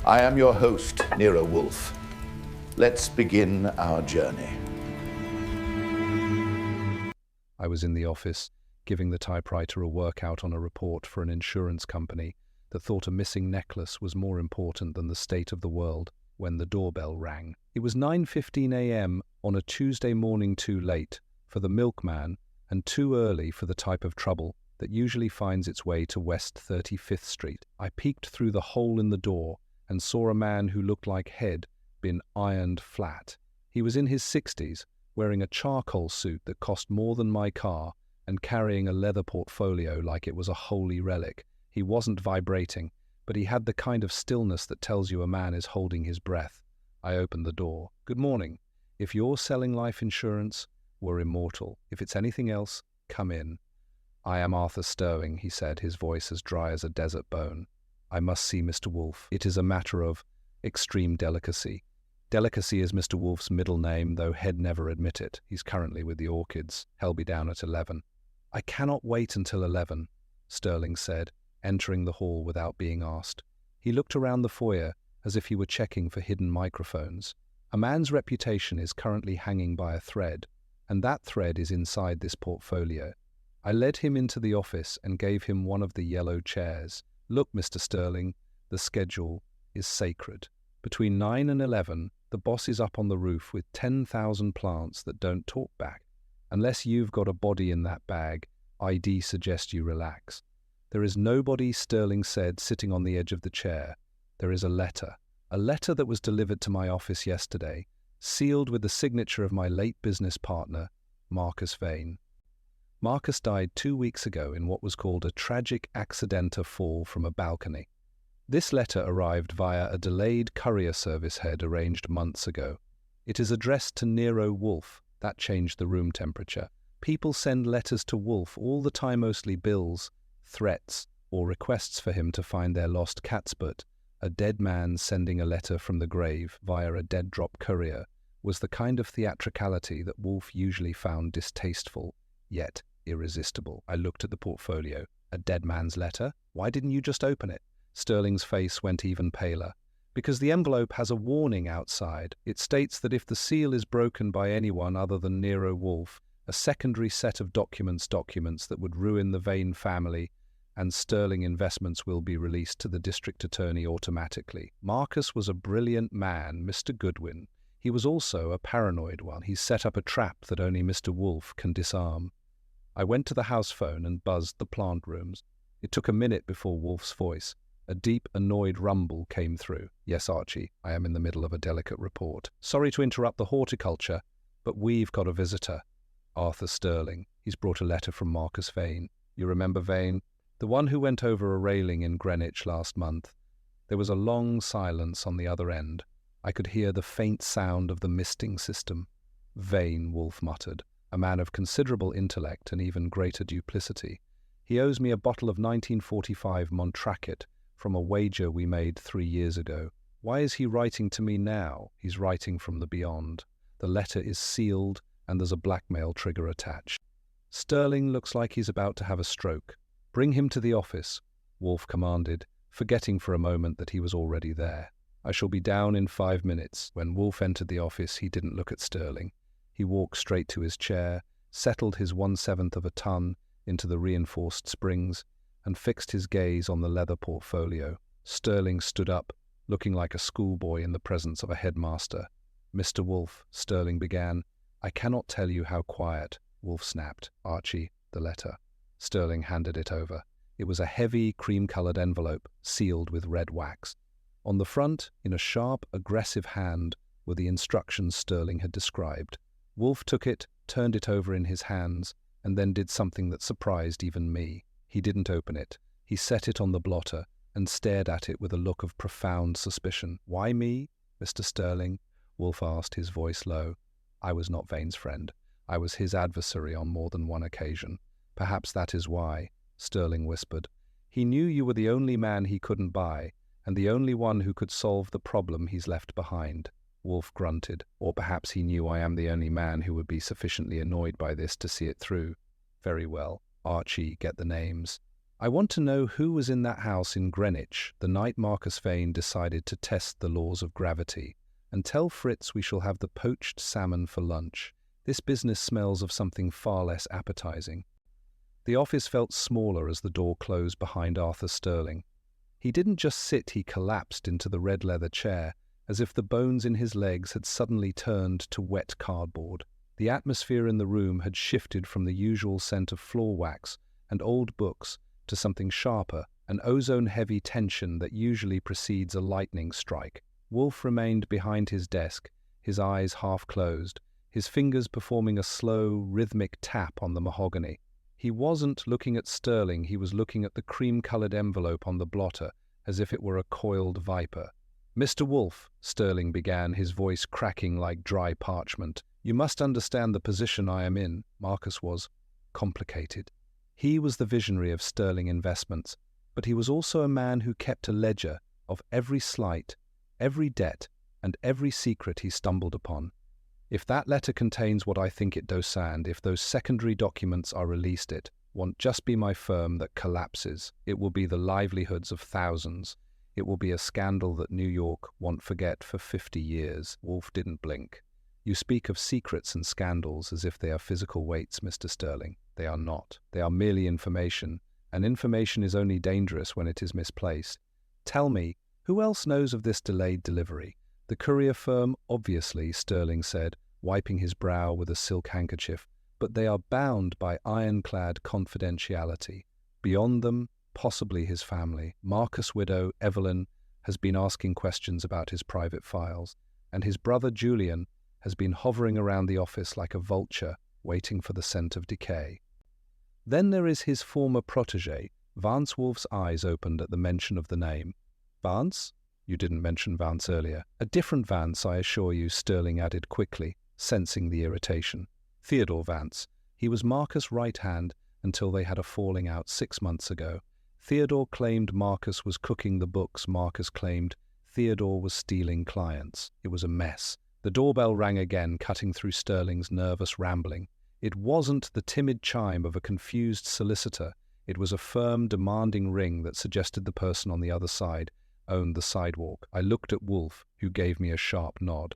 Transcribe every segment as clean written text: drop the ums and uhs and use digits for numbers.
I am your host, Nero Wolfe. Let's begin our journey. I was in the office, giving the typewriter a workout on a report for an insurance company that thought a missing necklace was more important than the state of the world, when the doorbell rang. It was 9:15 a.m. on a Tuesday morning, too late for the milkman and too early for the type of trouble that usually finds its way to West 35th Street. I peeked through the hole in the door and saw a man who looked like head been ironed flat. He was in his 60s, wearing a charcoal suit that cost more than my car and carrying a leather portfolio like it was a holy relic. He wasn't vibrating, but he had the kind of stillness that tells you a man is holding his breath. I opened the door. "Good morning. If you're selling life insurance, we're immortal. If it's anything else, come in." "I am Arthur Sterling," he said, his voice as dry as a desert bone. "I must see Mr. Wolfe. It is a matter of extreme delicacy." Delicacy is Mr. Wolfe's middle name, though he'd never admit it. He's currently with the Orchids. He'll be down at 11. "I cannot wait until 11, Sterling said, entering the hall without being asked. He looked around the foyer as if he were checking for hidden microphones. A man's reputation is currently hanging by a thread, and that thread is inside this portfolio. I led him into the office and gave him one of the yellow chairs. "Look, Mr. Sterling, the schedule is sacred. Between 9 and 11, the boss is up on the roof with 10,000 plants that don't talk back. Unless you've got a body in that bag, ID suggests you relax. There is nobody," Sterling said, sitting on the edge of the chair. "There is a letter that was delivered to my office yesterday, sealed with the signature of my late business partner, Marcus Vane. Marcus died 2 weeks ago in what was called a tragic accidental fall from a balcony. This letter arrived via a delayed courier service head arranged months ago. It is addressed to Nero Wolfe. That changed the room temperature. People send letters to Wolfe all the time, mostly bills, threats, or requests for him to find their lost cats, but a dead man sending a letter from the grave via a dead-drop courier was the kind of theatricality that Wolfe usually found distasteful, yet irresistible. I looked at the portfolio. "A dead man's letter? Why didn't you just open it?" Sterling's face went even paler. "Because the envelope has a warning outside. It states that if the seal is broken by anyone other than Nero Wolfe, a secondary set of documents that would ruin the Vane family and Sterling investments will be released to the district attorney automatically. Marcus was a brilliant man, Mr. Goodwin. He was also a paranoid one. He set up a trap that only Mr. Wolfe can disarm." I went to the house phone and buzzed the plant rooms. It took a minute before Wolfe's voice. A deep, annoyed rumble came through. "Yes, Archie, I am in the middle of a delicate report. Sorry to interrupt the horticulture, but we've got a visitor. Arthur Sterling. He's brought a letter from Marcus Vane. You remember Vane? The one who went over a railing in Greenwich last month." There was a long silence on the other end. I could hear the faint sound of the misting system. "Vane," Wolfe muttered. "A man of considerable intellect and even greater duplicity. He owes me a bottle of 1945 Montrachet from a wager we made 3 years ago. Why is he writing to me now? He's writing from the beyond. The letter is sealed and there's a blackmail trigger attached. Sterling looks like he's about to have a stroke. Bring him to the office," Wolfe commanded, forgetting for a moment that he was already there. "I shall be down in 5 minutes." When Wolfe entered the office, he didn't look at Sterling. He walked straight to his chair, settled his 1/7 of a ton into the reinforced springs, and fixed his gaze on the leather portfolio. Sterling stood up, looking like a schoolboy in the presence of a headmaster. "Mr. Wolfe," Sterling began. "I cannot tell you how quiet," Wolfe snapped. "Archie, the letter." Sterling handed it over. It was a heavy, cream-colored envelope, sealed with red wax. On the front, in a sharp, aggressive hand, were the instructions Sterling had described. Wolfe took it, turned it over in his hands, and then did something that surprised even me. He didn't open it. He set it on the blotter and stared at it with a look of profound suspicion. "Why me, Mr. Sterling?" Wolfe asked, his voice low. I was not Vane's friend. I was his adversary on more than one occasion. "Perhaps that is why," Sterling whispered. "He knew you were the only man he couldn't buy, and the only one who could solve the problem he's left behind." Wolfe grunted. "Or perhaps he knew I am the only man who would be sufficiently annoyed by this to see it through." "Very well. Archie, get the names." I want to know who was in that house in Greenwich the night Marcus Vane decided to test the laws of gravity. And tell Fritz we shall have the poached salmon for lunch. This business smells of something far less appetizing. The office felt smaller as the door closed behind Arthur Sterling. He didn't just sit, he collapsed into the red leather chair, as if the bones in his legs had suddenly turned to wet cardboard. The atmosphere in the room had shifted from the usual scent of floor wax and old books to something sharper, an ozone-heavy tension that usually precedes a lightning strike. Wolfe remained behind his desk, his eyes half closed, his fingers performing a slow, rhythmic tap on the mahogany. He wasn't looking at Sterling, he was looking at the cream-colored envelope on the blotter, as if it were a coiled viper. "Mr. Wolfe," Sterling began, his voice cracking like dry parchment, "you must understand the position I am in." Marcus was complicated. He was the visionary of Sterling Investments, but he was also a man who kept a ledger of every slight, every debt, and every secret he stumbled upon. If that letter contains what I think it does, and if those secondary documents are released, it won't just be my firm that collapses. It will be the livelihoods of thousands. It will be a scandal that New York won't forget for 50 years. Wolfe didn't blink. You speak of secrets and scandals as if they are physical weights, Mr. Sterling. They are not. They are merely information, and information is only dangerous when it is misplaced. Tell me, who else knows of this delayed delivery? The courier firm, obviously, Sterling said, wiping his brow with a silk handkerchief, but they are bound by ironclad confidentiality. Beyond them, possibly his family. Marcus' widow, Evelyn, has been asking questions about his private files, and his brother Julian has been hovering around the office like a vulture, waiting for the scent of decay. Then there is his former protégé. Vance. Wolfe's eyes opened at the mention of the name. Vance? You didn't mention Vance earlier. A different Vance, I assure you, Sterling added quickly, sensing the irritation. Theodore Vance. He was Marcus' right hand until they had a falling out 6 months ago. Theodore claimed Marcus was cooking the books. Marcus claimed Theodore was stealing clients. It was a mess. The doorbell rang again, cutting through Sterling's nervous rambling. It wasn't the timid chime of a confused solicitor. It was a firm, demanding ring that suggested the person on the other side owned the sidewalk. I looked at Wolfe, who gave me a sharp nod.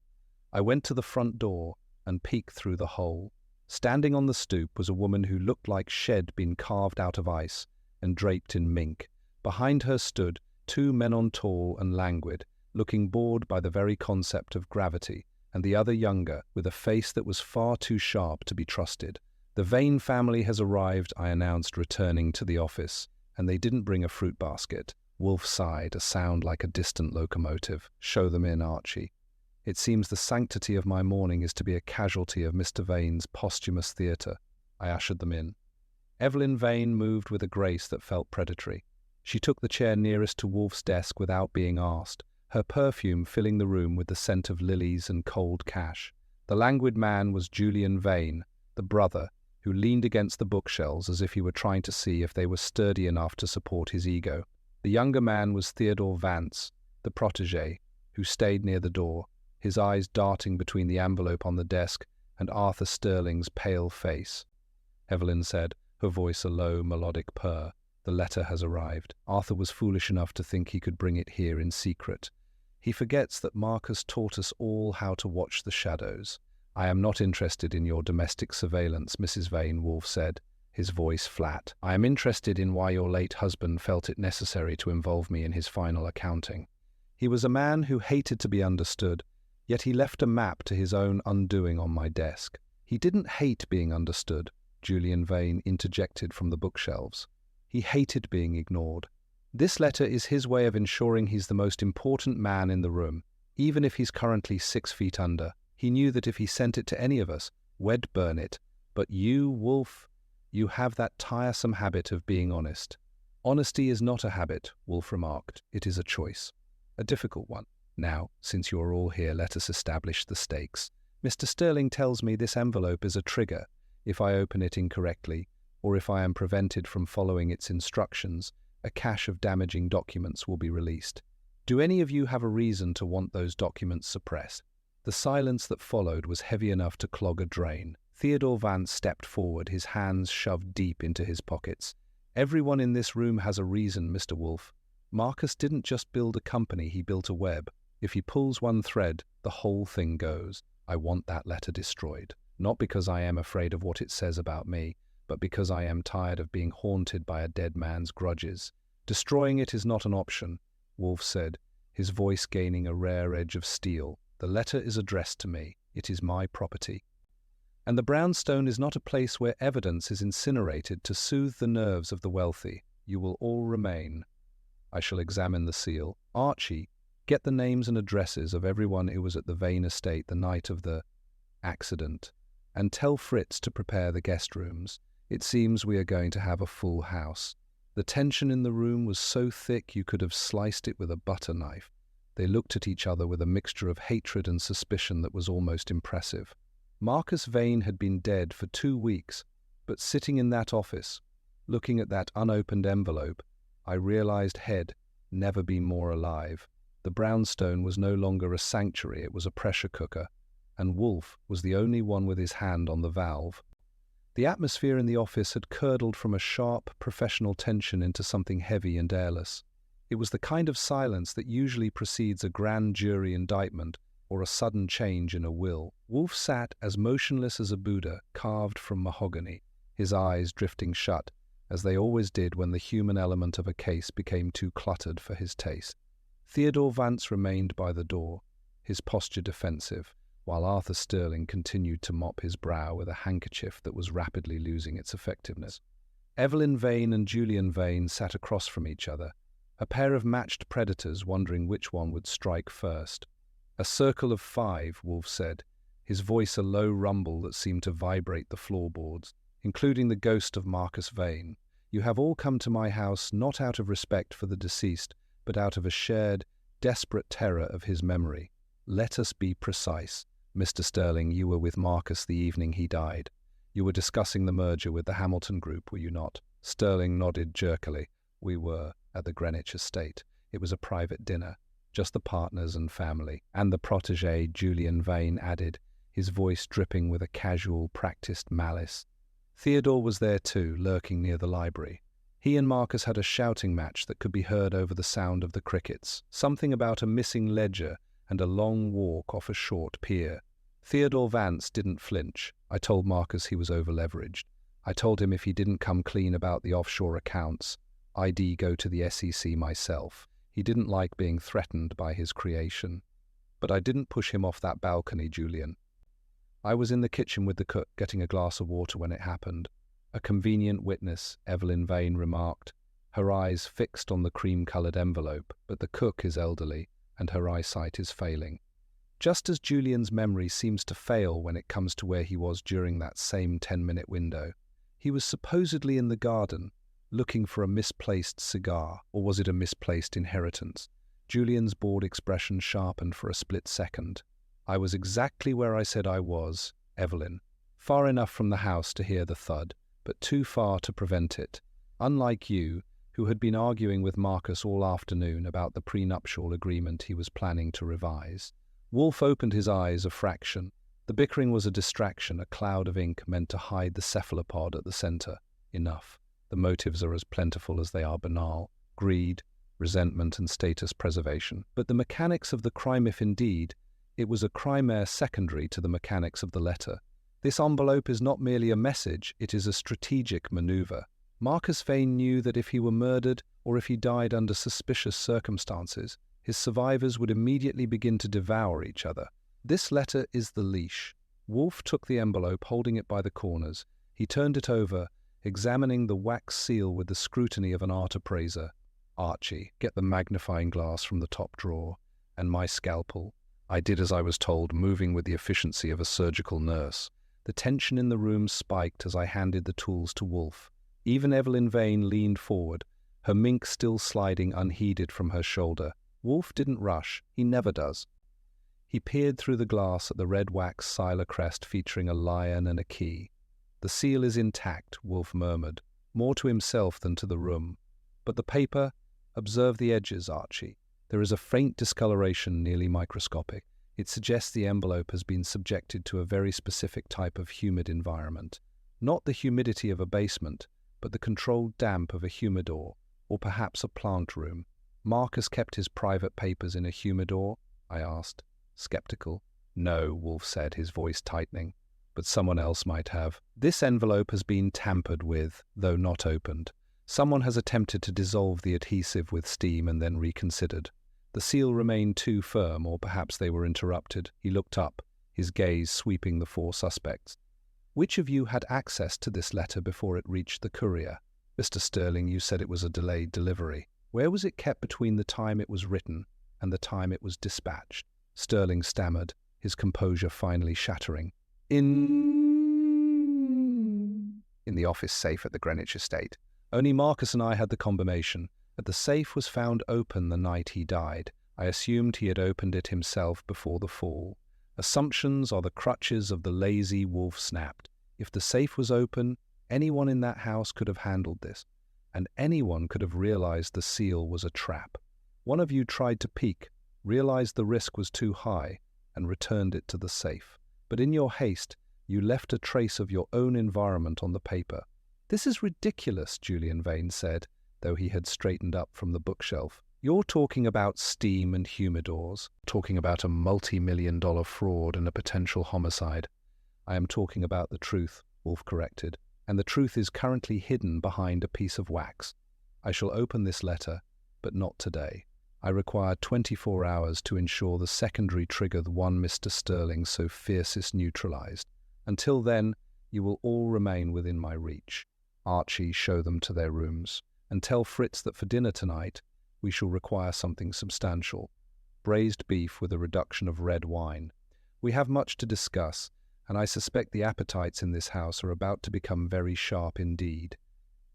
I went to the front door and peeked through the hole. Standing on the stoop was a woman who looked like she'd been carved out of ice and draped in mink. Behind her stood 2 men on tall and languid, looking bored by the very concept of gravity, and the other younger, with a face that was far too sharp to be trusted. "The Vane family has arrived," I announced, returning to the office, "and they didn't bring a fruit basket." Wolfe sighed, a sound like a distant locomotive. "Show them in, Archie. It seems the sanctity of my morning is to be a casualty of Mr. Vane's posthumous theatre." I ushered them in. Evelyn Vane moved with a grace that felt predatory. She took the chair nearest to Wolfe's desk without being asked, her perfume filling the room with the scent of lilies and cold cash. The languid man was Julian Vane, the brother, who leaned against the bookshelves as if he were trying to see if they were sturdy enough to support his ego. The younger man was Theodore Vance, the protégé, who stayed near the door, his eyes darting between the envelope on the desk and Arthur Sterling's pale face. Evelyn said, her voice a low, melodic purr. "The letter has arrived. Arthur was foolish enough to think he could bring it here in secret. He forgets that Marcus taught us all how to watch the shadows." "I am not interested in your domestic surveillance, Mrs. Vane," Wolfe said, his voice flat. "I am interested in why your late husband felt it necessary to involve me in his final accounting. He was a man who hated to be understood, yet he left a map to his own undoing on my desk." "He didn't hate being understood," Julian Vane interjected from the bookshelves. "He hated being ignored. This letter is his way of ensuring he's the most important man in the room, even if he's currently 6 feet under. He knew that if he sent it to any of us, we'd burn it. But you, Wolfe, you have that tiresome habit of being honest." "Honesty is not a habit," Wolfe remarked. "It is a choice. A difficult one. Now, since you are all here, let us establish the stakes. Mr. Sterling tells me this envelope is a trigger. If I open it incorrectly, or if I am prevented from following its instructions, a cache of damaging documents will be released. Do any of you have a reason to want those documents suppressed?" The silence that followed was heavy enough to clog a drain. Theodore Vance stepped forward, his hands shoved deep into his pockets. Everyone in this room has a reason, Mr. Wolfe. Marcus didn't just build a company, he built a web. If he pulls one thread, the whole thing goes. I want that letter destroyed. Not because I am afraid of what it says about me, but because I am tired of being haunted by a dead man's grudges. Destroying it is not an option, Wolfe said, his voice gaining a rare edge of steel. The letter is addressed to me. It is my property. And the brownstone is not a place where evidence is incinerated to soothe the nerves of the wealthy. You will all remain. I shall examine the seal. Archie, get the names and addresses of everyone who was at the Vane estate the night of the accident, and tell Fritz to prepare the guest rooms. It seems we are going to have a full house. The tension in the room was so thick you could have sliced it with a butter knife. They looked at each other with a mixture of hatred and suspicion that was almost impressive. Marcus Vane had been dead for 2 weeks, but sitting in that office, looking at that unopened envelope, I realized Head never been more alive. The brownstone was no longer a sanctuary, it was a pressure cooker, and Wolfe was the only one with his hand on the valve. The atmosphere in the office had curdled from a sharp, professional tension into something heavy and airless. It was the kind of silence that usually precedes a grand jury indictment or a sudden change in a will. Wolfe sat as motionless as a Buddha carved from mahogany, his eyes drifting shut, as they always did when the human element of a case became too cluttered for his taste. Theodore Vance remained by the door, his posture defensive, while Arthur Sterling continued to mop his brow with a handkerchief that was rapidly losing its effectiveness. Evelyn Vane and Julian Vane sat across from each other, a pair of matched predators wondering which one would strike first. "A circle of 5, Wolfe said, his voice a low rumble that seemed to vibrate the floorboards, including the ghost of Marcus Vane. You have all come to my house not out of respect for the deceased, but out of a shared, desperate terror of his memory. Let us be precise. Mr. Sterling, you were with Marcus the evening he died. You were discussing the merger with the Hamilton Group, were you not?" Sterling nodded jerkily. "We were, at the Greenwich estate. It was a private dinner. Just the partners and family." "And the protégé," Julian Vane added, his voice dripping with a casual, practiced malice. Theodore was there too, lurking near the library. He and Marcus had a shouting match that could be heard over the sound of the crickets. Something about a missing ledger and a long walk off a short pier. Theodore Vance didn't flinch. "I told Marcus he was over-leveraged. I told him if he didn't come clean about the offshore accounts, I'd go to the SEC myself. He didn't like being threatened by his creation. But I didn't push him off that balcony, Julian. I was in the kitchen with the cook getting a glass of water when it happened." "A convenient witness," Evelyn Vane remarked, her eyes fixed on the cream-coloured envelope, "but the cook is elderly, and her eyesight is failing." Just as Julian's memory seems to fail when it comes to where he was during that same 10-minute window. He was supposedly in the garden, looking for a misplaced cigar, or was it a misplaced inheritance? Julian's bored expression sharpened for a split second. "I was exactly where I said I was, Evelyn. Far enough from the house to hear the thud, but too far to prevent it. Unlike you, who had been arguing with Marcus all afternoon about the prenuptial agreement he was planning to revise." Wolfe opened his eyes a fraction. The bickering was a distraction, a cloud of ink meant to hide the cephalopod at the center. Enough. The motives are as plentiful as they are banal. Greed, resentment, and status preservation. But the mechanics of the crime, if indeed, it was a chimera secondary to the mechanics of the letter. This envelope is not merely a message, it is a strategic maneuver. Marcus Vane knew that if he were murdered, or if he died under suspicious circumstances, his survivors would immediately begin to devour each other. This letter is the leash. Wolfe took the envelope, holding it by the corners. He turned it over, examining the wax seal with the scrutiny of an art appraiser. "Archie, get the magnifying glass from the top drawer, and my scalpel." I did as I was told, moving with the efficiency of a surgical nurse. The tension in the room spiked as I handed the tools to Wolfe. Even Evelyn Vane leaned forward, her mink still sliding unheeded from her shoulder. Wolfe didn't rush. He never does. He peered through the glass at the red wax Scylla crest featuring a lion and a key. "The seal is intact," Wolfe murmured, more to himself than to the room. "But the paper? Observe the edges, Archie. There is a faint discoloration, nearly microscopic. It suggests the envelope has been subjected to a very specific type of humid environment. Not the humidity of a basement, but the controlled damp of a humidor, or perhaps a plant room. Marcus kept his private papers in a humidor? I asked, skeptical. No, Wolfe said, his voice tightening, but someone else might have. This envelope has been tampered with, though not opened. Someone has attempted to dissolve the adhesive with steam and then reconsidered. The seal remained too firm, or perhaps they were interrupted. He looked up, his gaze sweeping the four suspects. Which of you had access to this letter before it reached the courier? Mr. Sterling, you said it was a delayed delivery. Where was it kept between the time it was written and the time it was dispatched? Sterling stammered, his composure finally shattering. In the office safe at the Greenwich estate. Only Marcus and I had the combination. But the safe was found open the night he died. I assumed he had opened it himself before the fall. Assumptions are the crutches of the lazy, Wolfe snapped. If the safe was open, anyone in that house could have handled this, and anyone could have realized the seal was a trap. One of you tried to peek, realized the risk was too high, and returned it to the safe. But in your haste, you left a trace of your own environment on the paper. This is ridiculous, Julian Vane said, though he had straightened up from the bookshelf. You're talking about steam and humidors, talking about a multi-million-dollar fraud and a potential homicide. I am talking about the truth, Wolfe corrected, and the truth is currently hidden behind a piece of wax. I shall open this letter, but not today. I require 24 hours to ensure the secondary trigger the one Mr. Sterling so fiercely neutralized. Until then, you will all remain within my reach. Archie, show them to their rooms, and tell Fritz that for dinner tonight, we shall require something substantial. Braised beef with a reduction of red wine. We have much to discuss, and I suspect the appetites in this house are about to become very sharp indeed.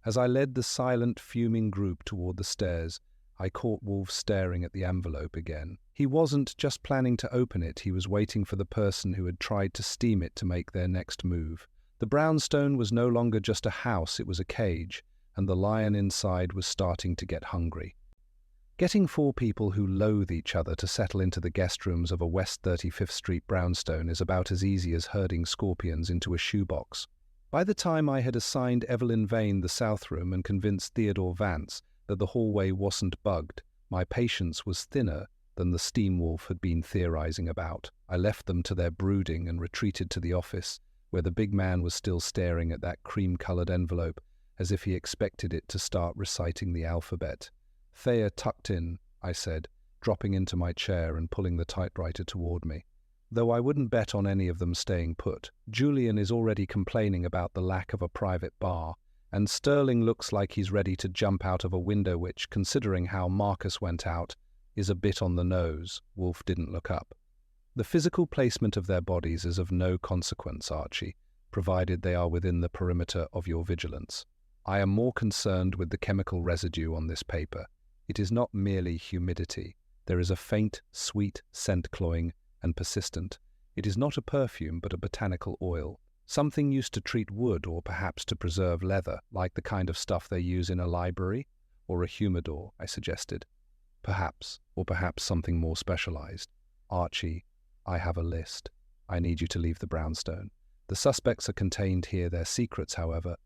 As I led the silent, fuming group toward the stairs, I caught Wolfe staring at the envelope again. He wasn't just planning to open it, he was waiting for the person who had tried to steam it to make their next move. The brownstone was no longer just a house, it was a cage, and the lion inside was starting to get hungry. Getting four people who loathe each other to settle into the guest rooms of a West 35th Street brownstone is about as easy as herding scorpions into a shoebox. By the time I had assigned Evelyn Vane the south room and convinced Theodore Vance that the hallway wasn't bugged, my patience was thinner than the steam Wolfe had been theorizing about. I left them to their brooding and retreated to the office, where the big man was still staring at that cream-colored envelope, as if he expected it to start reciting the alphabet. Thea tucked in, I said, dropping into my chair and pulling the typewriter toward me. Though I wouldn't bet on any of them staying put. Julian is already complaining about the lack of a private bar, and Sterling looks like he's ready to jump out of a window which, considering how Marcus went out, is a bit on the nose. Wolfe didn't look up. The physical placement of their bodies is of no consequence, Archie, provided they are within the perimeter of your vigilance. I am more concerned with the chemical residue on this paper. It is not merely humidity. There is a faint, sweet scent cloying and persistent. It is not a perfume, but a botanical oil. Something used to treat wood or perhaps to preserve leather, like the kind of stuff they use in a library or a humidor, I suggested. Perhaps, or perhaps something more specialized. Archie, I have a list. I need you to leave the brownstone. The suspects are contained here. Their secrets, however,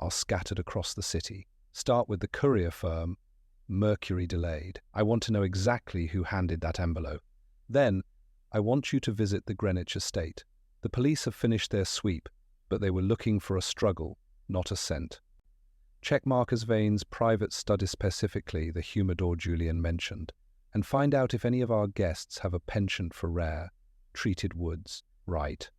are scattered across the city. Start with the courier firm, Mercury Delayed. I want to know exactly who handed that envelope. Then, I want you to visit the Greenwich estate. The police have finished their sweep, but they were looking for a struggle, not a scent. Check Marcus Vane's private study, specifically the humidor Julian mentioned, and find out if any of our guests have a penchant for rare, treated woods. Right.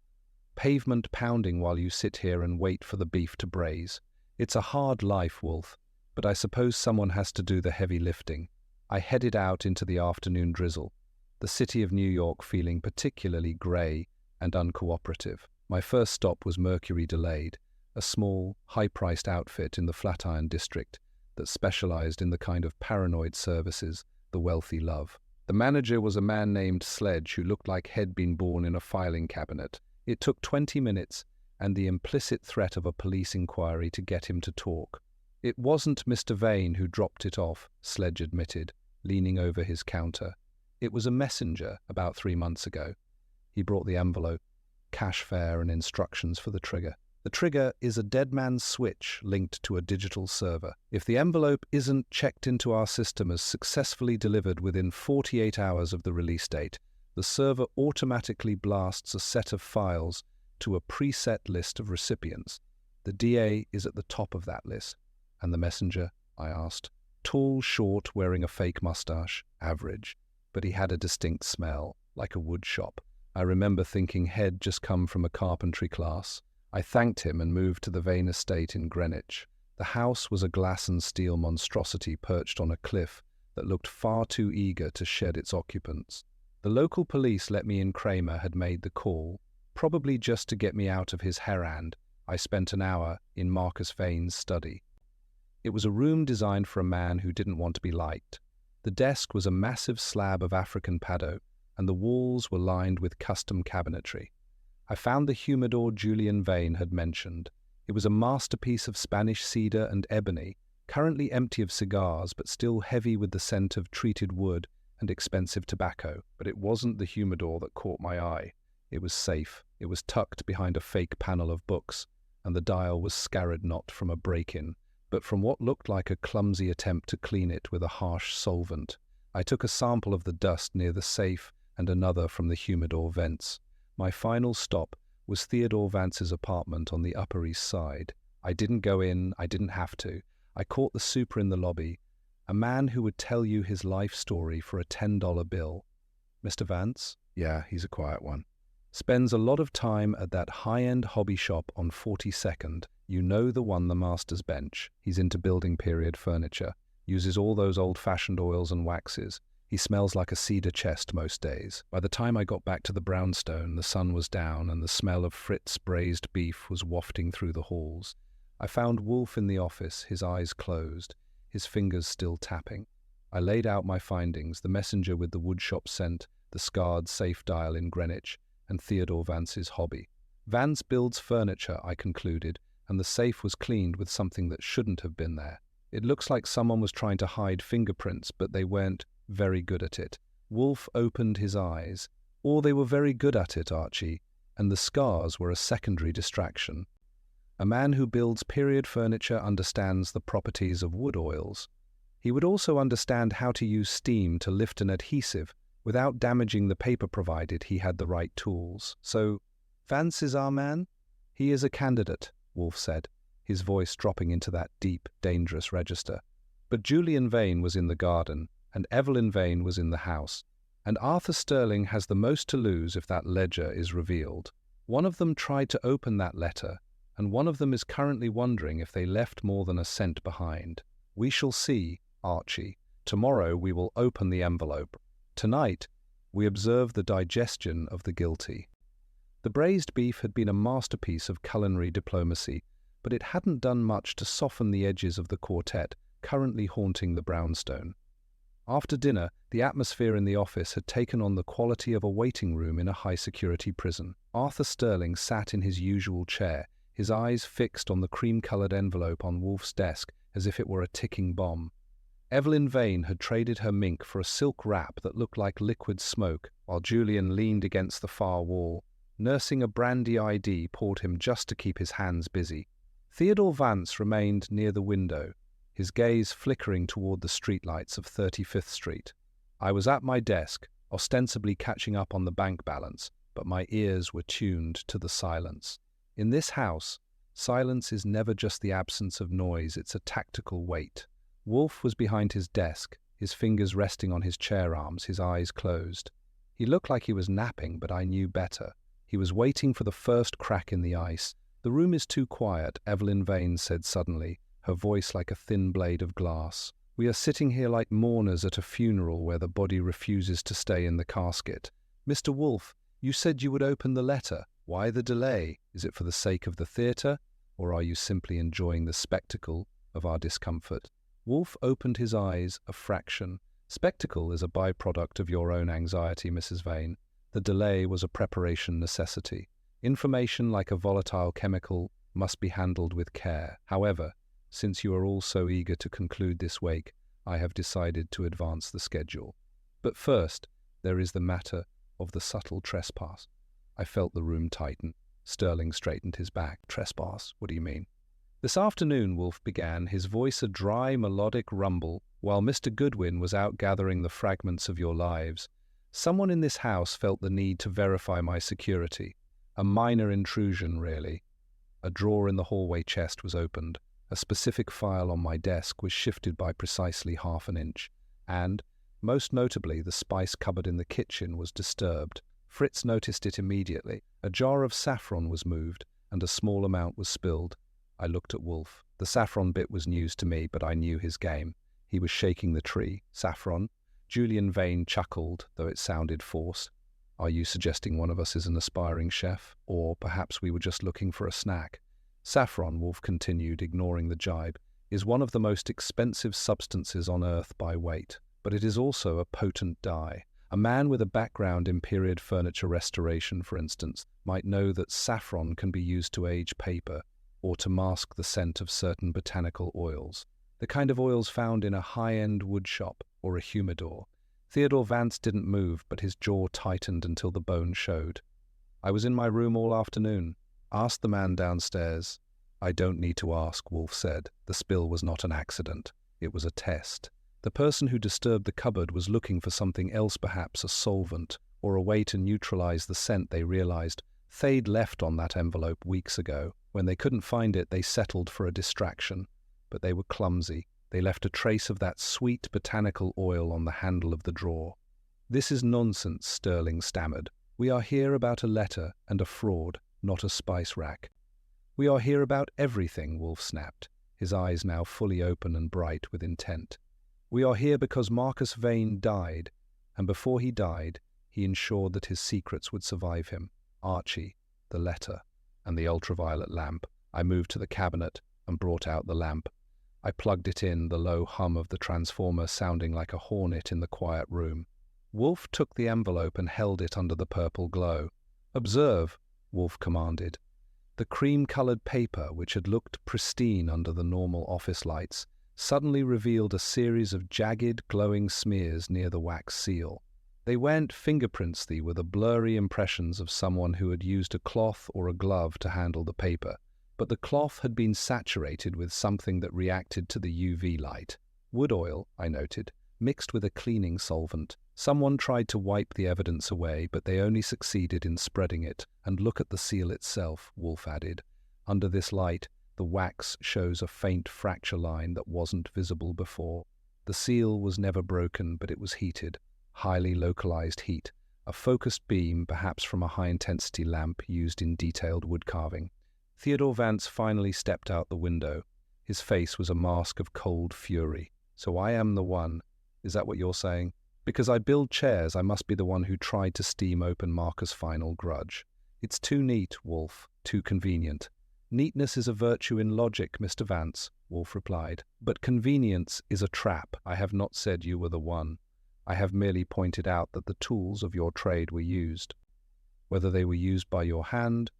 Pavement pounding while you sit here and wait for the beef to braise. It's a hard life, Wolfe, but I suppose someone has to do the heavy lifting. I headed out into the afternoon drizzle, the city of New York feeling particularly grey and uncooperative. My first stop was Mercury Delayed, a small, high-priced outfit in the Flatiron district that specialized in the kind of paranoid services the wealthy love. The manager was a man named Sledge who looked like he'd been born in a filing cabinet. It took 20 minutes and the implicit threat of a police inquiry to get him to talk. It wasn't Mr. Vane who dropped it off, Sledge admitted, leaning over his counter. It was a messenger about 3 months ago. He brought the envelope, cash fare and instructions for the trigger. The trigger is a dead man's switch linked to a digital server. If the envelope isn't checked into our system as successfully delivered within 48 hours of the release date, the server automatically blasts a set of files to a preset list of recipients. The DA is at the top of that list. And the messenger? I asked. Tall, short, wearing a fake mustache, average, but he had a distinct smell, like a wood shop. I remember thinking he'd just come from a carpentry class. I thanked him and moved to the Vane estate in Greenwich. The house was a glass and steel monstrosity perched on a cliff that looked far too eager to shed its occupants. The local police let me in. Cramer had made the call, probably just to get me out of his harangue. I spent an hour in Marcus Vane's study. It was a room designed for a man who didn't want to be liked. The desk was a massive slab of African paddo, and the walls were lined with custom cabinetry. I found the humidor Julian Vane had mentioned. It was a masterpiece of Spanish cedar and ebony, currently empty of cigars but still heavy with the scent of treated wood and expensive tobacco. But it wasn't the humidor that caught my eye. It was safe. It was tucked behind a fake panel of books, and the dial was scarred not from a break-in, but from what looked like a clumsy attempt to clean it with a harsh solvent. I took a sample of the dust near the safe and another from the humidor vents. My final stop was Theodore Vance's apartment on the Upper East Side. I didn't go in, I didn't have to. I caught the super in the lobby, a man who would tell you his life story for a $10 bill. Mr. Vance? Yeah, he's a quiet one. Spends a lot of time at that high-end hobby shop on 42nd. You know, the one, the master's bench. He's into building period furniture. Uses all those old-fashioned oils and waxes. He smells like a cedar chest most days. By the time I got back to the brownstone, the sun was down and the smell of Fritz braised beef was wafting through the halls. I found Wolfe in the office, his eyes closed, his fingers still tapping. I laid out my findings, the messenger with the woodshop scent, the scarred safe dial in Greenwich, and Theodore Vance's hobby. Vance builds furniture, I concluded, and the safe was cleaned with something that shouldn't have been there. It looks like someone was trying to hide fingerprints, but they weren't very good at it. Wolfe opened his eyes. Or they were very good at it, Archie, and the scars were a secondary distraction. A man who builds period furniture understands the properties of wood oils. He would also understand how to use steam to lift an adhesive without damaging the paper provided he had the right tools. So, Vance is our man? He is a candidate, Wolfe said, his voice dropping into that deep, dangerous register. But Julian Vane was in the garden, and Evelyn Vane was in the house, and Arthur Sterling has the most to lose if that ledger is revealed. One of them tried to open that letter, and one of them is currently wondering if they left more than a cent behind. We shall see, Archie. Tomorrow we will open the envelope. Tonight, we observe the digestion of the guilty. The braised beef had been a masterpiece of culinary diplomacy, but it hadn't done much to soften the edges of the quartet currently haunting the brownstone. After dinner, the atmosphere in the office had taken on the quality of a waiting room in a high-security prison. Arthur Sterling sat in his usual chair, his eyes fixed on the cream-coloured envelope on Wolfe's desk as if it were a ticking bomb. Evelyn Vane had traded her mink for a silk wrap that looked like liquid smoke, while Julian leaned against the far wall, nursing a brandy ID poured him just to keep his hands busy. Theodore Vance remained near the window, his gaze flickering toward the streetlights of 35th Street. I was at my desk, ostensibly catching up on the bank balance, but my ears were tuned to the silence. In this house, silence is never just the absence of noise, it's a tactical weight. Wolfe was behind his desk, his fingers resting on his chair arms, his eyes closed. He looked like he was napping, but I knew better. He was waiting for the first crack in the ice. The room is too quiet, Evelyn Vane said suddenly, her voice like a thin blade of glass. We are sitting here like mourners at a funeral where the body refuses to stay in the casket. Mr. Wolfe, you said you would open the letter. Why the delay? Is it for the sake of the theatre, or are you simply enjoying the spectacle of our discomfort? Wolfe opened his eyes a fraction. Spectacle is a byproduct of your own anxiety, Mrs. Vane. The delay was a preparation necessity. Information, like a volatile chemical, must be handled with care. However, since you are all so eager to conclude this wake, I have decided to advance the schedule. But first, there is the matter of the subtle trespass. I felt the room tighten. Sterling straightened his back. Trespass? What do you mean? This afternoon, Wolfe began, his voice a dry, melodic rumble, while Mr. Goodwin was out gathering the fragments of your lives. Someone in this house felt the need to verify my security. A minor intrusion, really. A drawer in the hallway chest was opened. A specific file on my desk was shifted by precisely half an inch. And, most notably, the spice cupboard in the kitchen was disturbed. Fritz noticed it immediately. A jar of saffron was moved, and a small amount was spilled. I looked at Wolfe. The saffron bit was news to me, but I knew his game. He was shaking the tree. Saffron? Julian Vane chuckled, though it sounded forced. Are you suggesting one of us is an aspiring chef? Or perhaps we were just looking for a snack? Saffron, Wolfe continued, ignoring the jibe, is one of the most expensive substances on Earth by weight, but it is also a potent dye. A man with a background in period furniture restoration, for instance, might know that saffron can be used to age paper or to mask the scent of certain botanical oils, the kind of oils found in a high-end wood shop or a humidor. Theodore Vance didn't move, but his jaw tightened until the bone showed. I was in my room all afternoon. Ask the man downstairs. I don't need to ask, Wolfe said. The spill was not an accident. It was a test. The person who disturbed the cupboard was looking for something else, perhaps a solvent, or a way to neutralize the scent they realized they'd left on that envelope weeks ago. When they couldn't find it, they settled for a distraction. But they were clumsy. They left a trace of that sweet botanical oil on the handle of the drawer. This is nonsense, Sterling stammered. We are here about a letter and a fraud, not a spice rack. We are here about everything, Wolfe snapped, his eyes now fully open and bright with intent. We are here because Marcus Vane died, and before he died, he ensured that his secrets would survive him. Archie, the letter, and the ultraviolet lamp. I moved to the cabinet and brought out the lamp. I plugged it in, the low hum of the transformer sounding like a hornet in the quiet room. Wolfe took the envelope and held it under the purple glow. Observe, Wolfe commanded. The cream-colored paper, which had looked pristine under the normal office lights, suddenly revealed a series of jagged, glowing smears near the wax seal. They weren't fingerprints, they were the blurry impressions of someone who had used a cloth or a glove to handle the paper, but the cloth had been saturated with something that reacted to the UV light. Wood oil, I noted, mixed with a cleaning solvent. Someone tried to wipe the evidence away, but they only succeeded in spreading it. And look at the seal itself, Wolfe added. Under this light, the wax shows a faint fracture line that wasn't visible before. The seal was never broken, but it was heated. Highly localized heat. A focused beam, perhaps from a high-intensity lamp used in detailed wood carving. Theodore Vance finally stepped out the window. His face was a mask of cold fury. So I am the one. Is that what you're saying? Because I build chairs, I must be the one who tried to steam open Marcus' final grudge. It's too neat, Wolfe, too convenient. Neatness is a virtue in logic, Mr. Vance, Wolfe replied. But convenience is a trap. I have not said you were the one. I have merely pointed out that the tools of your trade were used. Whether they were used by your hand,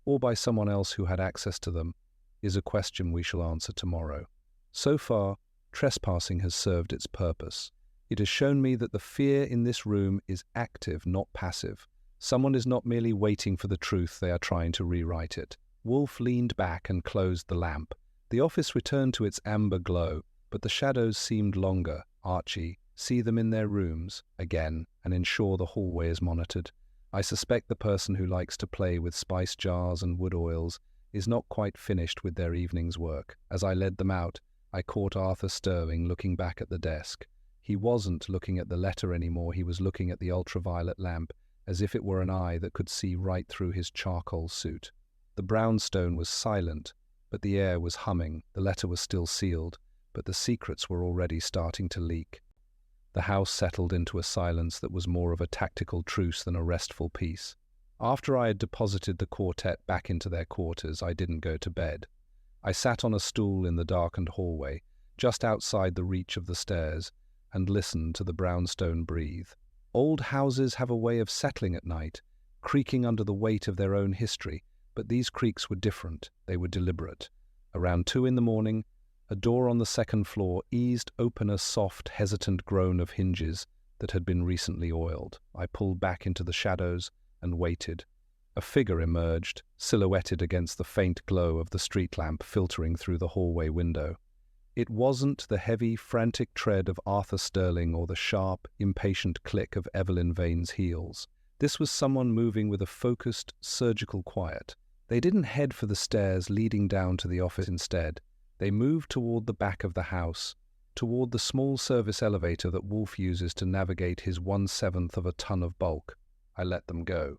or by someone else who had access to them, is a question we shall answer tomorrow. So far, trespassing has served its purpose. It has shown me that the fear in this room is active, not passive. Someone is not merely waiting for the truth, they are trying to rewrite it. Wolfe leaned back and closed the lamp. The office returned to its amber glow, but the shadows seemed longer. Archie, see them in their rooms, again, and ensure the hallway is monitored. I suspect the person who likes to play with spice jars and wood oils is not quite finished with their evening's work. As I led them out, I caught Arthur Sterling looking back at the desk. He wasn't looking at the letter anymore, he was looking at the ultraviolet lamp, as if it were an eye that could see right through his charcoal suit. The brownstone was silent, but the air was humming. The letter was still sealed, but the secrets were already starting to leak. The house settled into a silence that was more of a tactical truce than a restful peace. After I had deposited the quartet back into their quarters, I didn't go to bed. I sat on a stool in the darkened hallway, just outside the reach of the stairs, and listened to the brownstone breathe. Old houses have a way of settling at night, creaking under the weight of their own history, but these creaks were different. They were deliberate. Around 2 a.m, a door on the second floor eased open a soft, hesitant groan of hinges that had been recently oiled. I pulled back into the shadows and waited. A figure emerged, silhouetted against the faint glow of the street lamp filtering through the hallway window. It wasn't the heavy, frantic tread of Arthur Sterling or the sharp, impatient click of Evelyn Vane's heels. This was someone moving with a focused, surgical quiet. They didn't head for the stairs leading down to the office instead. They moved toward the back of the house, toward the small service elevator that Wolfe uses to navigate his 1/7 of a ton of bulk. I let them go.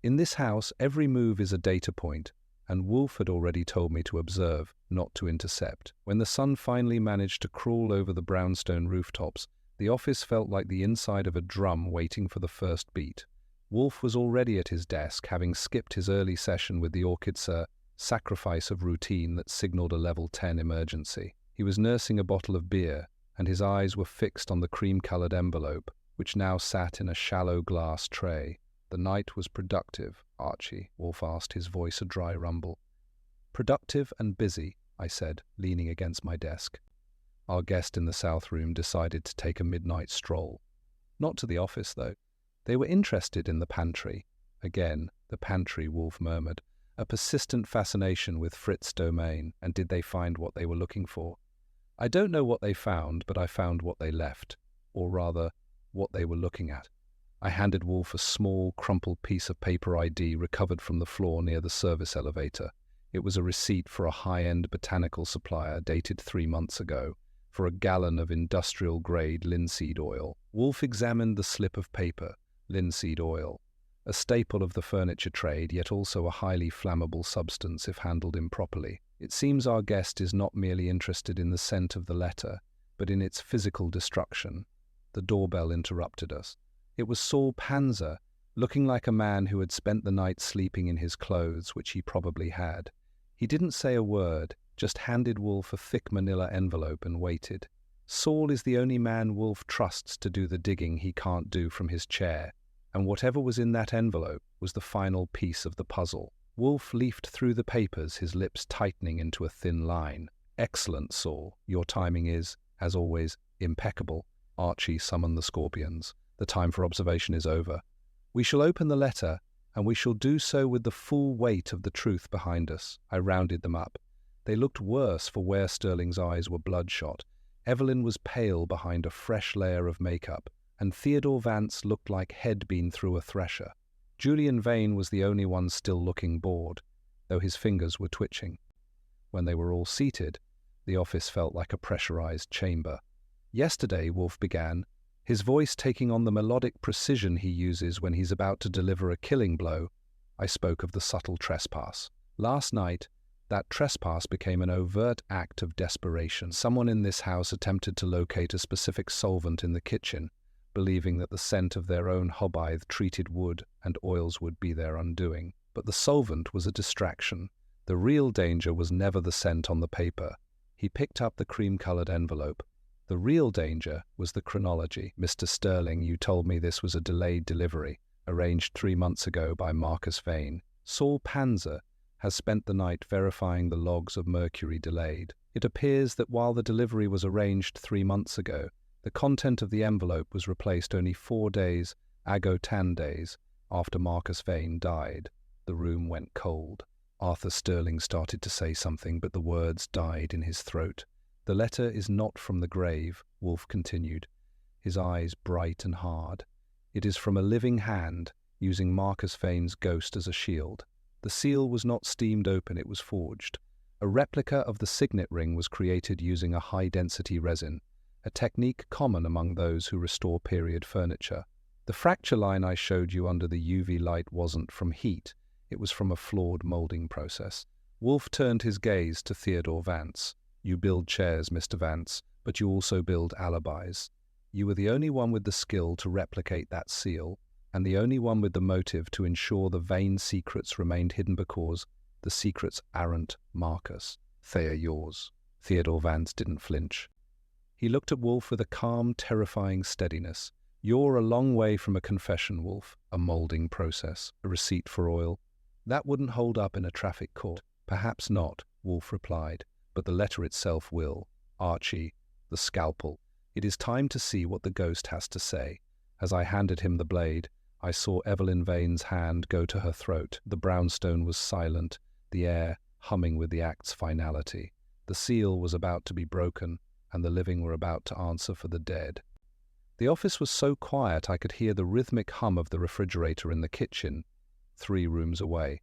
In this house, every move is a data point, and Wolfe had already told me to observe, not to intercept. When the sun finally managed to crawl over the brownstone rooftops, the office felt like the inside of a drum waiting for the first beat. Wolfe was already at his desk, having skipped his early session with the Orchidser sacrifice of routine that signaled a level 10 emergency. He was nursing a bottle of beer, and his eyes were fixed on the cream-colored envelope, which now sat in a shallow glass tray. "The night was productive, Archie," Wolfe asked, his voice a dry rumble. "Productive and busy," I said, leaning against my desk. Our guest in the south room decided to take a midnight stroll. Not to the office, though. They were interested in the pantry. Again, the pantry, Wolfe murmured. A persistent fascination with Fritz's domain, and did they find what they were looking for? I don't know what they found, but I found what they left, or rather, what they were looking at. I handed Wolfe a small, crumpled piece of paper ID recovered from the floor near the service elevator. It was a receipt for a high-end botanical supplier dated 3 months ago, for a gallon of industrial-grade linseed oil. Wolfe examined the slip of paper. Linseed oil. A staple of the furniture trade, yet also a highly flammable substance if handled improperly. It seems our guest is not merely interested in the scent of the letter, but in its physical destruction. The doorbell interrupted us. It was Saul Panzer, looking like a man who had spent the night sleeping in his clothes, which he probably had. He didn't say a word, just handed Wolfe a thick manila envelope and waited. Saul is the only man Wolfe trusts to do the digging he can't do from his chair, and whatever was in that envelope was the final piece of the puzzle. Wolfe leafed through the papers, his lips tightening into a thin line. "Excellent, Saul. Your timing is, as always, impeccable." Archie summoned the scorpions. "The time for observation is over. We shall open the letter, and we shall do so with the full weight of the truth behind us." I rounded them up. They looked worse for where Sterling's eyes were bloodshot. Evelyn was pale behind a fresh layer of makeup, and Theodore Vance looked like he'd been through a thresher. Julian Vane was the only one still looking bored, though his fingers were twitching. When they were all seated, the office felt like a pressurized chamber. "Yesterday," Wolfe began, his voice taking on the melodic precision he uses when he's about to deliver a killing blow, I spoke of the subtle trespass. "Last night, that trespass became an overt act of desperation. Someone in this house attempted to locate a specific solvent in the kitchen, believing that the scent of their own Hobbythe treated wood and oils would be their undoing. But the solvent was a distraction. The real danger was never the scent on the paper." He picked up the cream-colored envelope. "The real danger was the chronology. Mr. Sterling, you told me this was a delayed delivery, arranged 3 months ago by Marcus Vane. Saul Panzer has spent the night verifying the logs of Mercury delayed. It appears that while the delivery was arranged 3 months ago, the content of the envelope was replaced only 4 days, Agotan days, after Marcus Vane died." The room went cold. Arthur Sterling started to say something, but the words died in his throat. "The letter is not from the grave," Wolfe continued, his eyes bright and hard. "It is from a living hand, using Marcus Vane's ghost as a shield. The seal was not steamed open, it was forged. A replica of the signet ring was created using a high-density resin, a technique common among those who restore period furniture. The fracture line I showed you under the UV light wasn't from heat, it was from a flawed molding process." Wolfe turned his gaze to Theodore Vance. "You build chairs, Mr. Vance, but you also build alibis. You were the only one with the skill to replicate that seal, and the only one with the motive to ensure the Vane secrets remained hidden because the secrets aren't Marcus. They are yours." Theodore Vance didn't flinch. He looked at Wolfe with a calm, terrifying steadiness. "You're a long way from a confession, Wolfe. A molding process, a receipt for oil. That wouldn't hold up in a traffic court." "Perhaps not," Wolfe replied, "but the letter itself will. Archie, the scalpel. It is time to see what the ghost has to say." As I handed him the blade, I saw Evelyn Vane's hand go to her throat. The brownstone was silent, the air humming with the act's finality. The seal was about to be broken, and the living were about to answer for the dead. The office was so quiet I could hear the rhythmic hum of the refrigerator in the kitchen, 3 rooms away.